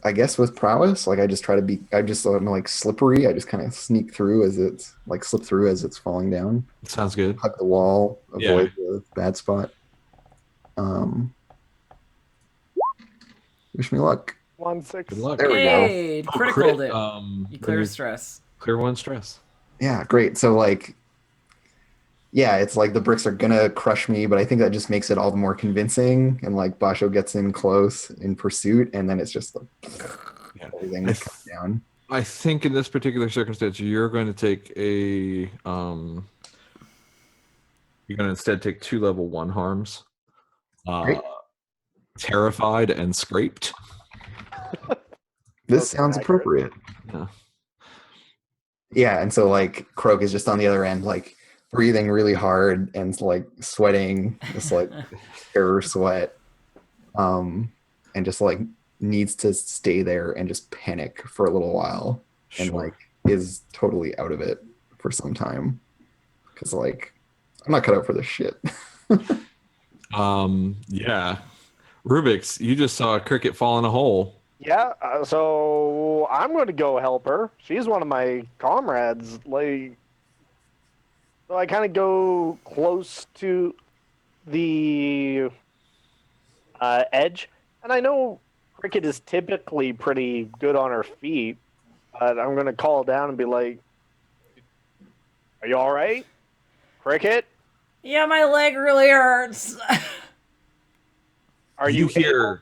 I guess with prowess, like I just try to be, I'm like slippery. I just kind of sneak through as it's like slip through as it's falling down.
Sounds good.
Hug the wall,
Yeah.
avoid the bad spot. Wish me luck.
1-6.
Good luck.
There we go.
Hey, criticaled it. You clear
clear
stress.
1 stress.
Yeah, great. So like, yeah, it's like the bricks are gonna crush me, but I think that just makes it all the more convincing. And like Basho gets in close in pursuit, and then it's just like
Yeah.
everything
I
comes down.
I think in this particular circumstance, you're going to take a you're going to instead take 2 level 1 harms.
Great.
Terrified and scraped.
This sounds
accurate.
appropriate.
Yeah.
Yeah, and so like Croak is just on the other end, like breathing really hard and like sweating, this like terror sweat, and just like needs to stay there and just panic for a little while, and
Sure.
like is totally out of it for some time, because like I'm not cut out for this shit.
Yeah. Rubik's, you just saw a cricket fall in a hole.
Yeah, so I'm going to go help her. She's one of my comrades. Like, so I kind of go close to the edge, and I know Cricket is typically pretty good on her feet, but I'm going to call down and be like, "Are you all right, Cricket?
Yeah, my leg really hurts.
Are you
hear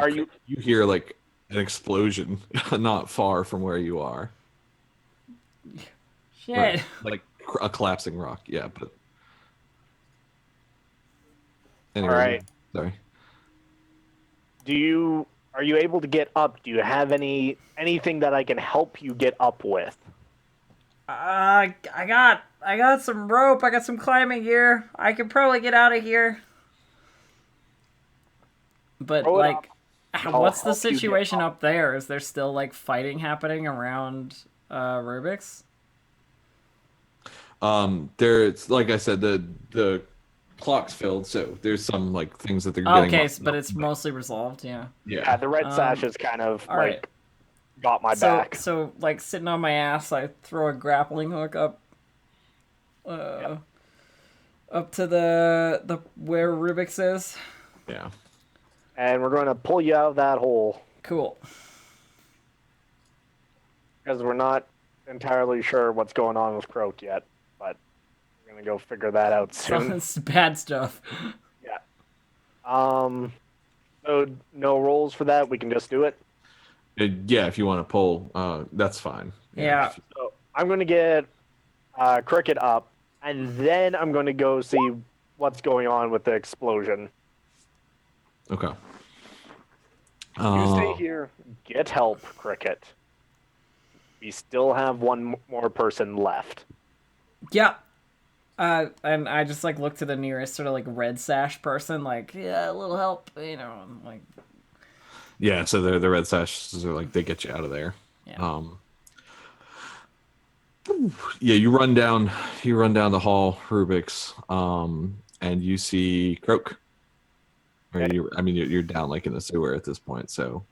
Are you-
you hear like an explosion not far from where you are.
Shit.
Right. Like a collapsing rock. Yeah, but anyway,
All right.
sorry.
Are you able to get up? Do you have anything that I can help you get up with?
I got some rope. I got some climbing gear. I could probably get out of here. But
Throw it
like,
up. I'll
what's the
help you get
situation
up.
up there? Is there still like fighting happening around Rubik's?
There's like I said, the clock's filled, so there's some like things that they're
Oh,
getting.
okay, but it's mostly resolved. Yeah.
Yeah, the red sash is kind of
all
like
right.
got my back.
So like sitting on my ass, I throw a grappling hook up. Up to the where Rubik's is.
Yeah.
And we're going to pull you out of that hole
Cool.
because we're not entirely sure what's going on with Croak yet, but we're going to go figure that out soon.
It's bad stuff.
Yeah. So no rolls for that. We can just do it.
Yeah, if you want to pull, that's fine.
Yeah.
So I'm going to get Cricket up, and then I'm going to go see what's going on with the explosion.
Okay.
You stay here. Get help, Cricket. We still have one more person left.
Yeah. And I just like look to the nearest sort of like red sash person, like, yeah, a little help, you know, and, like.
Yeah, so the red sashes are like they get you out of there.
Yeah.
Yeah, you run down the hall, Rubik's, and you see Croak. Or you're down like in the sewer at this point, so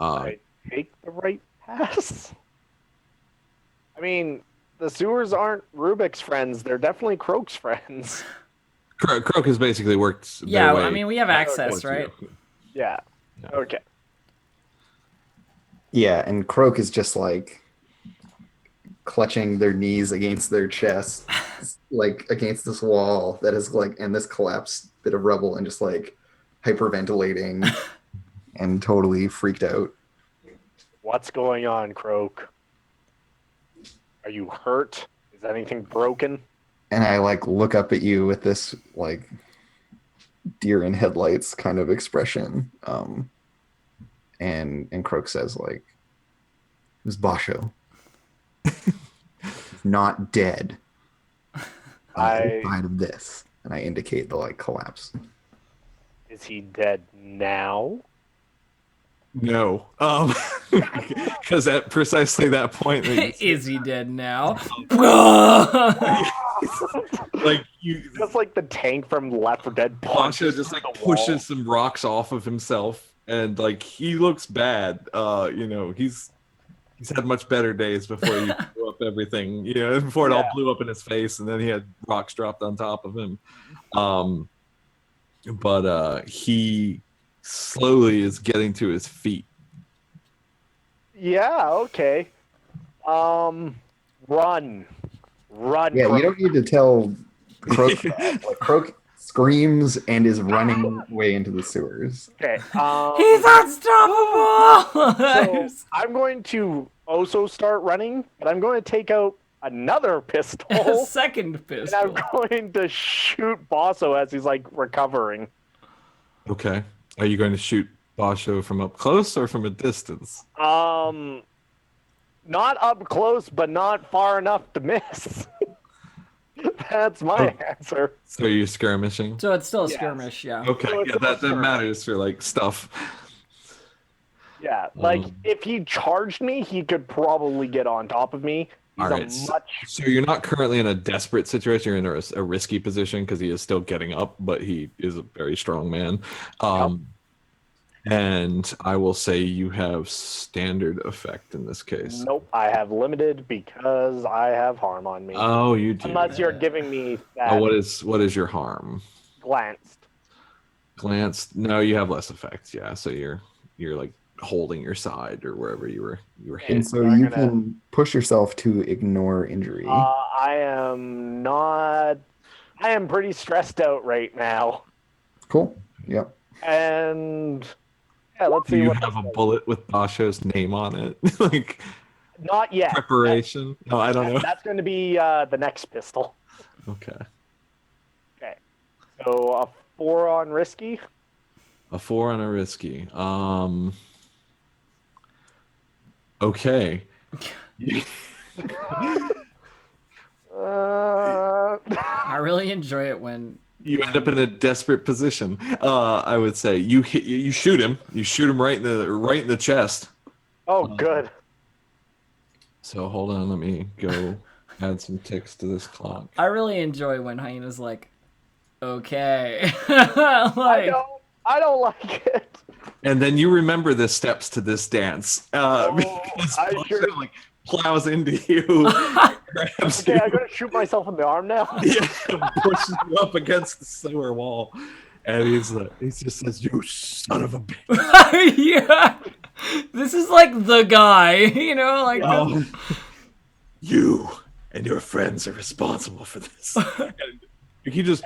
I take the right pass. I mean, the sewers aren't Rubik's friends; they're definitely Croak's friends.
Croak has basically worked.
Yeah,
their way
I mean, we have access,
towards
right?
you.
Yeah.
Yeah.
Okay.
Yeah, and Croak is just like clutching their knees against their chest, like against this wall that is like, and this collapsed bit of rubble, and just like hyperventilating and totally freaked out.
What's going on, Croak? Are you hurt? Is anything broken?
And I like look up at you with this like deer in headlights kind of expression. And Croak says like, "It was Basho. He's not dead. Outside of this." And I indicate the like collapse.
Is he dead now?
No. Because at precisely that point,
Is he dead now?
like you,
Just like the tank from Left 4 Dead.
Basho just like pushes some rocks off of himself, and like he looks bad. You know, he's had much better days before he blew up everything. You know, before it all blew up in his face, and then he had rocks dropped on top of him. But he slowly is getting to his feet.
Yeah. Okay. Run.
Yeah, you don't need to tell Croak that. Like, Croak screams and is running way into the sewers.
Okay.
He's unstoppable.
So I'm going to also start running, but I'm going to take out another pistol.
Second
And
pistol.
I'm going to shoot Bosso as he's like recovering.
Okay. Are you going to shoot Basho from up close or from a distance?
Not up close, but not far enough to miss. That's my answer.
So you're skirmishing?
So it's still a
Yes.
skirmish, yeah.
Okay,
So it's
yeah, that
skirmish.
matters for like stuff.
Yeah, like if he charged me, he could probably get on top of me. He's
Alright,
a much.
So you're not currently in a desperate situation. You're in a risky position because he is still getting up, but he is a very strong man. And I will say you have standard effect in this case.
Nope, I have limited because I have harm on me.
Oh, you do.
Unless you're giving me that
Oh, what is your harm?
glanced.
Glance? No, you have less effects. Yeah, so you're like holding your side or wherever you were hit.
And so
I'm
you
gonna-
can push yourself to ignore injury.
I am not. I am pretty stressed out right now,
Cool. Yep.
and yeah, let's
Do
see
you
what.
have a bullet with Basho's name on it? Like
Not yet.
preparation? No, I don't know.
That's going to be the next pistol.
Okay.
Okay. So a 4 on risky.
A 4 on a risky. Okay.
I really enjoy it when
You end up in a desperate position. I would say you shoot him. You shoot him right in the chest.
Oh, good.
So hold on, let me go add some ticks to this clock.
I really enjoy when Hyena's like, okay.
I
like,
don't like it.
And then you remember the steps to this dance. Because
I
Basho,
sure-
like plows into you, grabs
Okay,
you,
I'm gonna shoot myself in the arm now.
yeah, pushes you up against the sewer wall, and he just says, "You son of a bitch."
yeah. This is like the guy, you know, like
You and your friends are responsible for this. And he just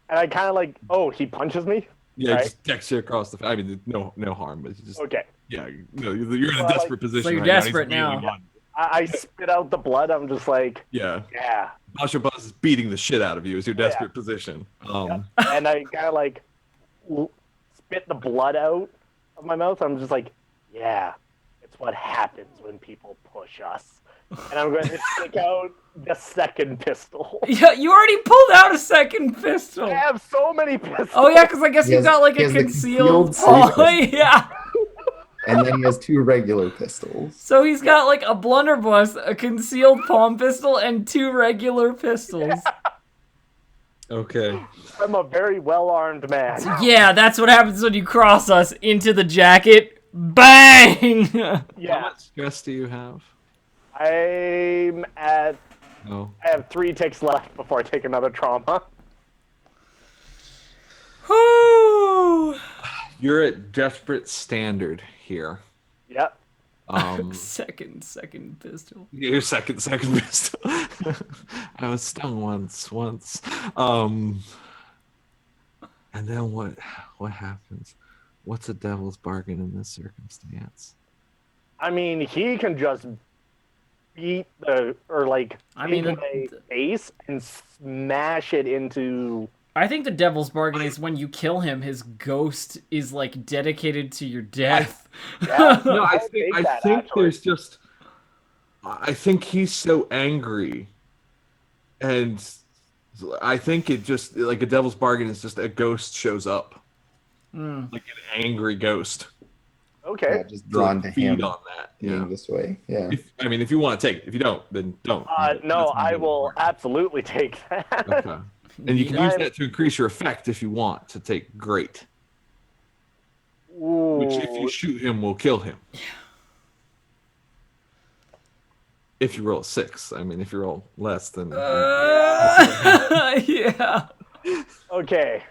And I kind of like, oh, he punches me. Right.
just decks you across the face. I mean, no harm, but you just
Okay.
you're in a
Well,
desperate position.
So you're
right now. He's
desperate now.
wailing on you.
I spit out the blood. I'm just like,
Yeah.
yeah.
Basho Buzz is beating the shit out of you as your desperate position.
And I kind of like spit the blood out of my mouth. I'm just like, yeah, it's what happens when people push us. And I'm going to take out the second pistol.
yeah, you already pulled out a second pistol.
I have so many pistols.
Oh yeah, because I guess
He
you
has-
got like
he
a
has the
concealed.
concealed
Oh
safe
yeah.
And then he has 2 regular pistols.
So he's got like a blunderbuss, a concealed palm pistol, and 2 regular pistols.
Okay.
I'm a very well-armed man.
Yeah, that's what happens when you cross us into the jacket. Bang!
How
Yeah.
much stress do you have?
I'm at...
Oh.
I have 3 ticks left before I take another trauma.
Whoo!
You're at desperate standard here.
Yep.
Second pistol.
Your second pistol. I was stung once. And then what happens? What's a devil's bargain in this circumstance?
I mean, he can just beat the... Or, like,
I mean,
take my face and smash it into...
I think the devil's bargain is when you kill him, his ghost is like dedicated to your death.
Yeah.
No, I
I'll
think
take that, actually.
there's just. I think he's so angry, and I think it just like a devil's bargain is just a ghost shows up, like an angry ghost.
Okay.
Yeah, just drawn to
feed
him
on that.
being
Yeah.
this way. Yeah.
If you want to take it. If you don't, then don't.
No,
That's
I
really
will
important.
absolutely take that.
Okay. And you can
Yeah.
use that to increase your effect if you want to take great. Which, if you
Ooh.
shoot him, will kill him. If you roll a 6. I mean, if you roll less than...
Yeah.
Okay.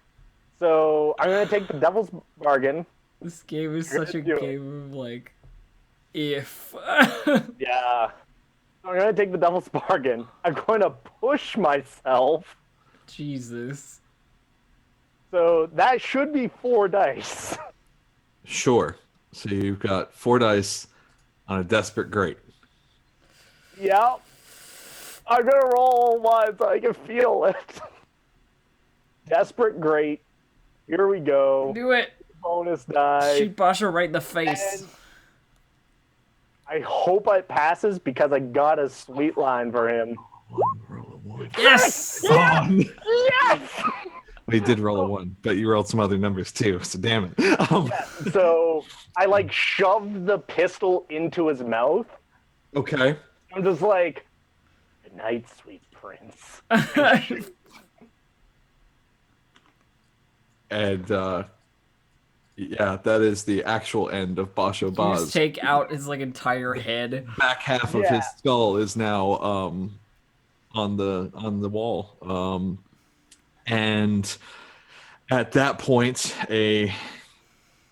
So I'm gonna take the devil's bargain.
This game is
You're
such a
gonna do it.
game of like, if.
Yeah. So I'm gonna take the devil's bargain. I'm going to push myself.
Jesus.
So that should be 4 dice.
Sure. So you've got 4 dice on a desperate great.
Yep. I'm gonna roll one so I can feel it. Desperate great. Here we go.
Do it.
Bonus die.
Shoot Basha right in the face.
And I hope it passes because I got a sweet line for him.
Roll a 1.
Yes!
Yes! Yes!
Well, you did roll a 1, but you rolled some other numbers too, so damn it.
So I like shoved the pistol into his mouth.
Okay.
I'm just like, good night, sweet prince.
And yeah, that is the actual end of Basho
You just
Baz.
take out his like entire head.
Back half of
Yeah.
his skull is now on the wall. And at that point, a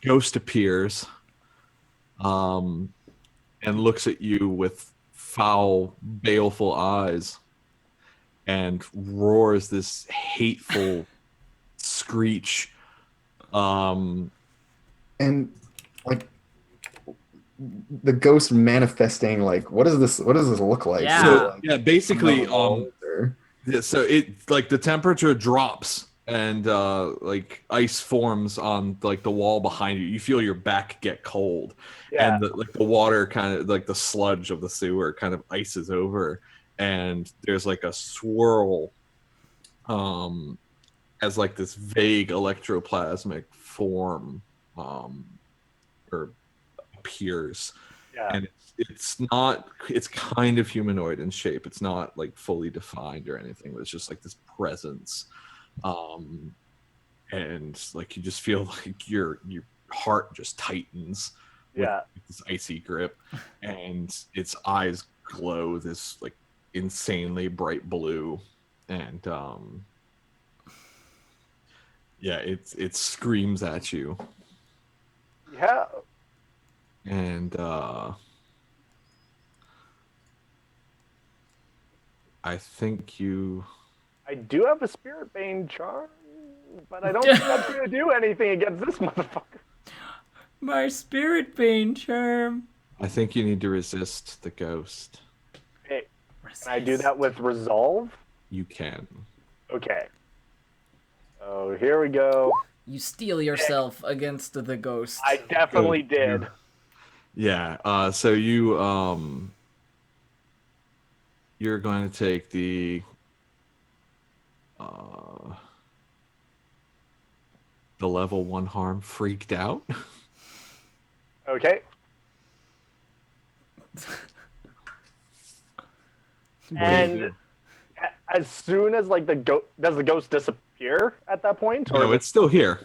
ghost appears and looks at you with foul, baleful eyes and roars this hateful screech.
And like the ghost manifesting, like, what does this look like?
Yeah.
So
Like,
yeah, basically,
or-
yeah, so it like the temperature drops and like ice forms on like the wall behind you. You feel your back get cold,
Yeah.
and the water kind of like the sludge of the sewer kind of ices over, and there's like a swirl, as like this vague electroplasmic form, or appears.
Yeah.
And it's kind of humanoid in shape. It's not like fully defined or anything, but it's just like this presence. And like you just feel like your heart just tightens with
Yeah.
this icy grip, and its eyes glow this like insanely bright blue, and yeah, it screams at you.
Yeah.
And I think you...
I do have a spirit bane charm, but I don't think that's gonna do anything against this motherfucker.
My spirit bane charm.
I think you need to resist the ghost.
Hey, can I do that with resolve?
You can.
Okay. So here we go.
You steel yourself against the ghost.
I definitely did.
Yeah. So you you're going to take the level 1 harm, freaked out.
Okay. And as soon as like does the ghost disappear at that point?
No, it's still here.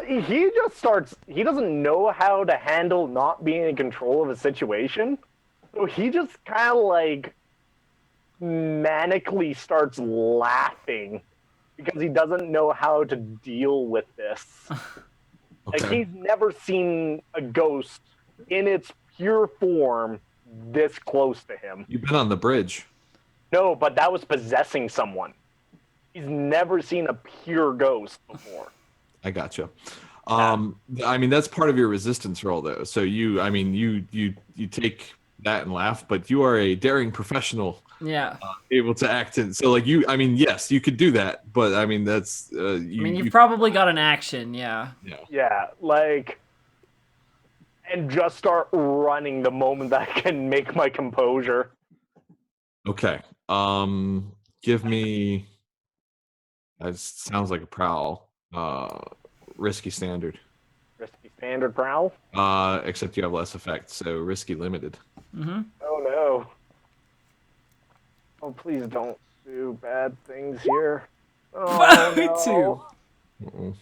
He just starts. He doesn't know how to handle not being in control of a situation, so he just kind of like manically starts laughing because he doesn't know how to deal with this. Like
Okay.
he's never seen a ghost in its pure form this close to him.
You've been on the bridge.
No, but that was possessing someone. He's never seen a pure ghost before.
I gotcha. I mean, that's part of your resistance roll, though. So you take that and laugh, but you are a daring professional,
Yeah.
able to act in. So like I mean, yes, you could do that, but I mean, that's
I mean, you've probably got an action, yeah.
Yeah, like, and just start running the moment that I can make my composure.
Okay. Give me. That sounds like a prowl. Risky standard.
Risky standard prowl.
Except you have less effect, so risky limited.
Mm-hmm.
Oh no. Oh, please don't do bad things here. Oh no.
Uh-oh.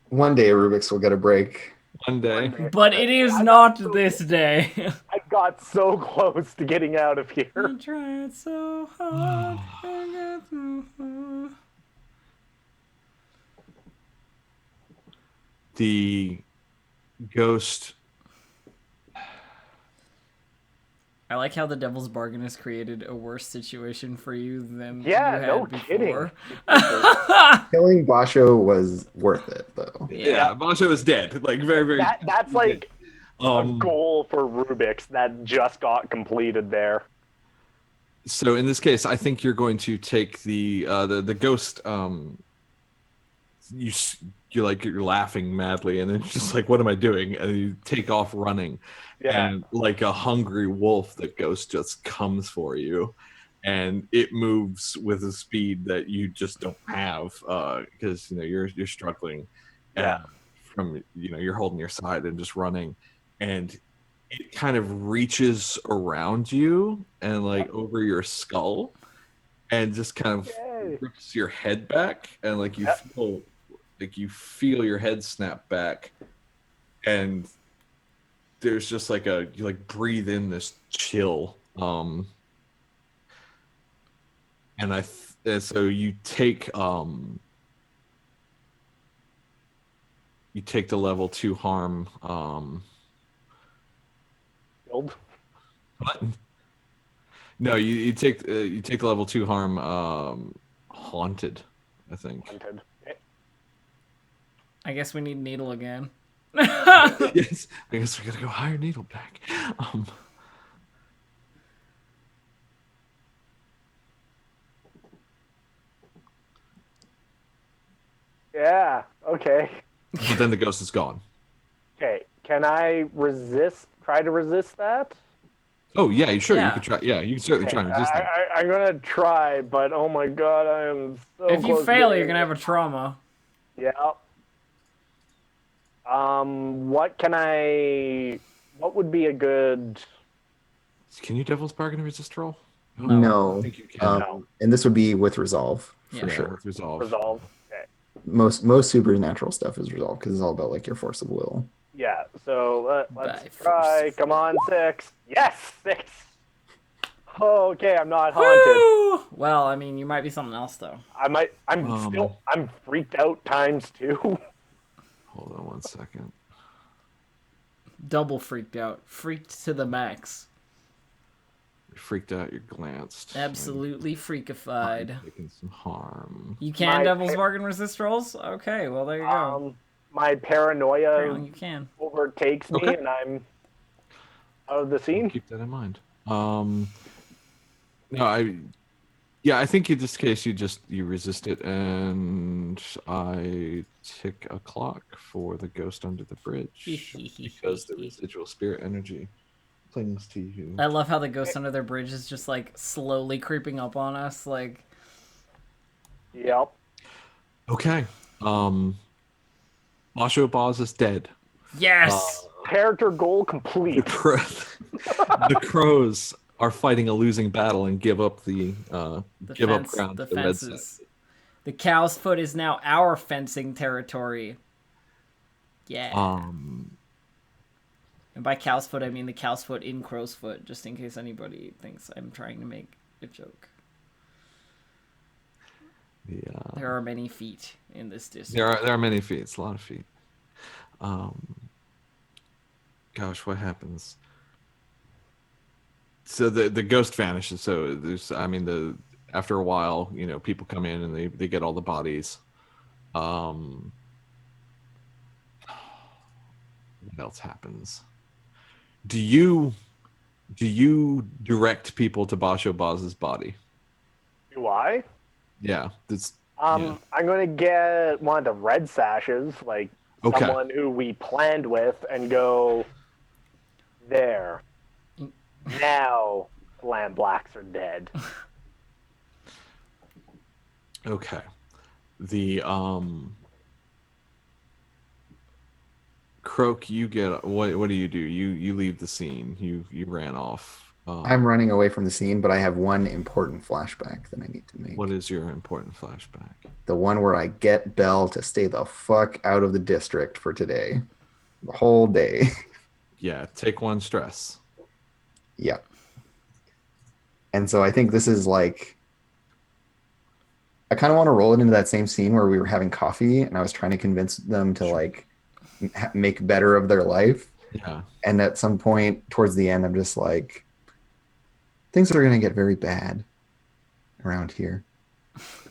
One day Rubik's will get a break.
One day.
But it is not this day.
I got so close to getting out of
I
here.
tried so hard. I got so far.
The ghost.
I like how the Devil's Bargain has created a worse situation for you than
Yeah,
you had
no
before.
Killing Basho was worth it, though.
Yeah, Basho is dead. Like very, very.
That's like a
Um,
goal for Rubik's that just got completed there.
So in this case, I think you're going to take the ghost. You're laughing madly, and then you're just like, "What am I doing?" And you take off running,
Yeah.
and like a hungry wolf, the ghost just comes for you, and it moves with a speed that you just don't have because you're struggling,
Yeah.
from you're holding your side and just running, and it kind of reaches around you and like over your skull, and just kind of
Yay.
rips your head back, and like you feel your head snap back, and there's just like you like breathe in this chill, and so you take the level 2 harm.
Killed.
What? No, you take the level 2 harm, haunted, I think.
Hunted.
I guess we need Needle again.
Yes, I guess we gotta go higher needle back.
Yeah. Okay.
But then the ghost is gone.
Okay. Can I try to resist that?
Oh yeah, sure.
Yeah.
You could try. Yeah, you can certainly try and resist that.
I'm gonna try, but oh my god, I am so
If you
close to
fail,
getting
you're gonna have a trauma.
Yeah. What would be a good?
Can you Devil's Bargain resist roll?
No.
I think you can.
And this would be with resolve for
Yeah.
sure.
With resolve.
Resolve. Okay.
Most supernatural stuff is resolve because it's all about like your force of will.
Yeah. So
By
let's
force
try.
of
Come on, 6. Yes, 6. Oh, okay, I'm not haunted.
Woo! Well, I mean, you might be something else though.
I'm freaked out ×2.
Hold on 1 second.
Double freaked out. Freaked to the max.
You're freaked out. You're glanced.
Absolutely freakified.
Taking some harm.
You can
My
Devil's
par-
Bargain resist rolls? Okay, well, there you go.
My paranoia
Apparently you can.
overtakes me,
Okay.
and I'm out of the scene.
Keep that in mind. No, I think in this case you resist it, and I tick a clock for the ghost under the bridge because the residual spirit energy clings to you.
I love how the ghost under their bridge is just like slowly creeping up on us. Like,
Yep.
Okay. Basho Boz is dead.
yes!
Character goal
The,
complete.
the crows are fighting a losing battle and give up
The
ground
the
to the red side.
fences. The cow's foot is now our fencing territory. Yeah. And by cow's foot, I mean the cow's foot in crow's foot, just in case anybody thinks I'm trying to make a joke. There are many feet in this district.
There are many feet. It's a lot of feet. Gosh, what happens? So the ghost vanishes. So after a while, people come in and they get all the bodies. What else happens? Do you direct people to Basho Boz's body?
Do I?
Yeah, that's
I'm gonna get one of the red sashes, like
Okay.
someone who we planned with, and go there. Now, Lamb Blacks are dead.
okay. The Croak, you get what do? You leave the scene. You ran off.
I'm running away from the scene, but I have one important flashback that I need to make.
What is your important flashback?
The one where I get Belle to stay the fuck out of the district for today. The whole day.
Yeah, take one stress.
Yeah. And so I think this is like, I kind of want to roll it into that same scene where we were having coffee and I was trying to convince them to like make better of their life.
Yeah.
And at some point towards the end, I'm just like, things are going to get very bad around here.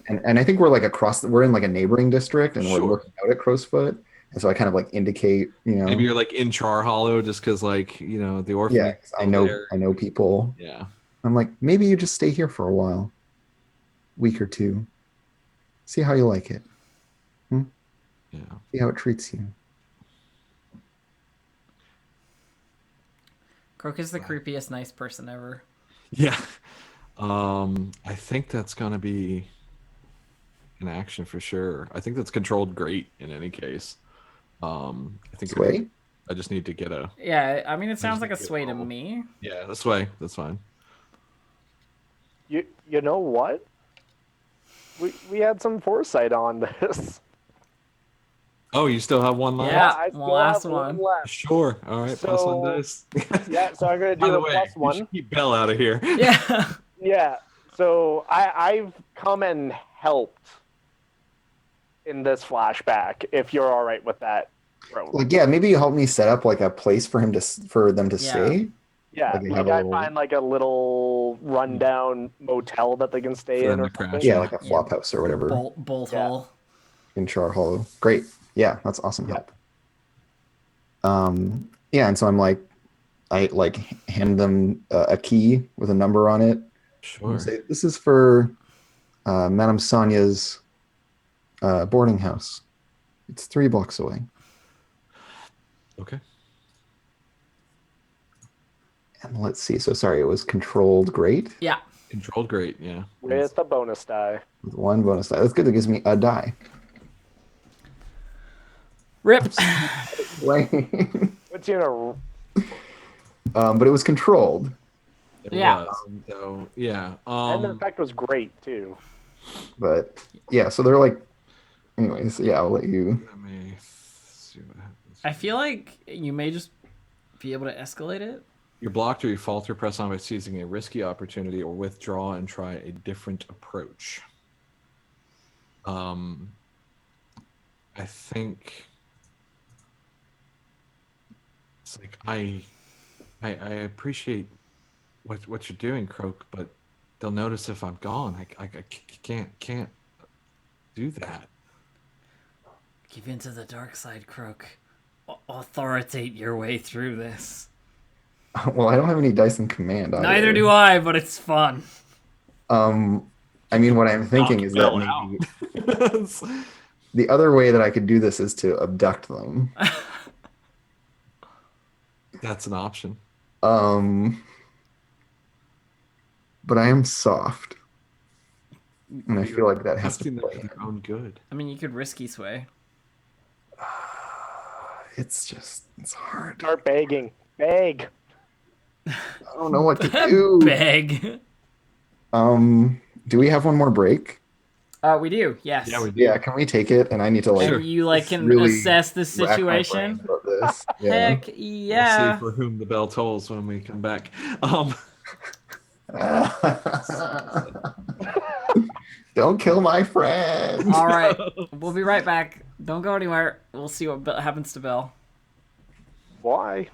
And I think we're like we're in like a neighboring district and we're looking out at Crowsfoot. And so I kind of like indicate,
maybe you're like in Char Hollow just because like, the orphanage.
Yeah, I know people.
Yeah.
I'm like, maybe you just stay here for a while, week or two. See how you like it.
Yeah.
See how it treats you.
Croak is the creepiest nice person ever.
Yeah. I think that's gonna be an action for sure. I think that's controlled great in any case. I think
Sway?
I just need to get a.
Yeah, I mean, it sounds like a
just
sway to
roll.
me.
Yeah, that's way. That's fine.
You know what? We had some foresight on this.
Oh, you still have one left?
Yeah,
I still
last
have
one.
left.
Sure. All right. Plus
So-
one dice.
Yeah, so I'm gonna
By
do
the
the
way,
plus
you
one.
should keep Belle out of here.
Yeah.
Yeah. So I've come and helped in this flashback. If you're all right with that, bro.
Like, yeah, maybe you help me set up like a place for them to
Yeah.
stay.
Yeah,
Like you
like
have a
I
little-
find like a little rundown motel that they can stay
For
in
them
or
to crash
something.
Yeah, like a flop house or whatever
Bolt
Yeah.
hole.
in Char Hollow. Great. Yeah, that's awesome help. Yeah, and so I'm like, I like hand them a key with a number on it.
Sure.
And say, this is for Madame Sonia's boarding house. It's 3 blocks away.
Okay.
And let's see. So sorry, it was controlled great
Yeah.
Controlled great. Yeah.
With a bonus die.
with 1 bonus die. That's good. That gives me a die.
Rip.
What's your
But it was controlled.
It
Yeah.
was, so, yeah.
and the effect was great too.
But yeah, so they're like, anyways, yeah, I'll let you.
Let me see what happens.
I feel like you may just be able to escalate it.
You're blocked or you falter, press on by seizing a risky opportunity, or withdraw and try a different approach. I think it's like I appreciate what you're doing, Croak, but they'll notice if I'm gone. I can't do that.
Give into the dark side, Croak. Authoritate your way through this.
Well, I don't have any dice in command.
Neither do I, but it's fun.
I mean, what I'm thinking is that maybe the other way that I could do this is to abduct them.
That's an option.
But I am soft, and I feel like that has to
Testing them for
play.
their own good.
I mean, you could risky sway.
It's hard.
Start begging. Beg.
I don't know what to do.
Beg.
Do we have one more break?
We do. Yes.
Yeah, we do.
Yeah, can we take it? And I need to like
And you like can
really
assess the
rack my brain
situation.
about this. Yeah.
Heck
We'll
yeah.
see for whom the bell tolls when we come back.
Don't kill my friend.
All right. We'll be right back. Don't go anywhere. We'll see what happens to Belle.
Why?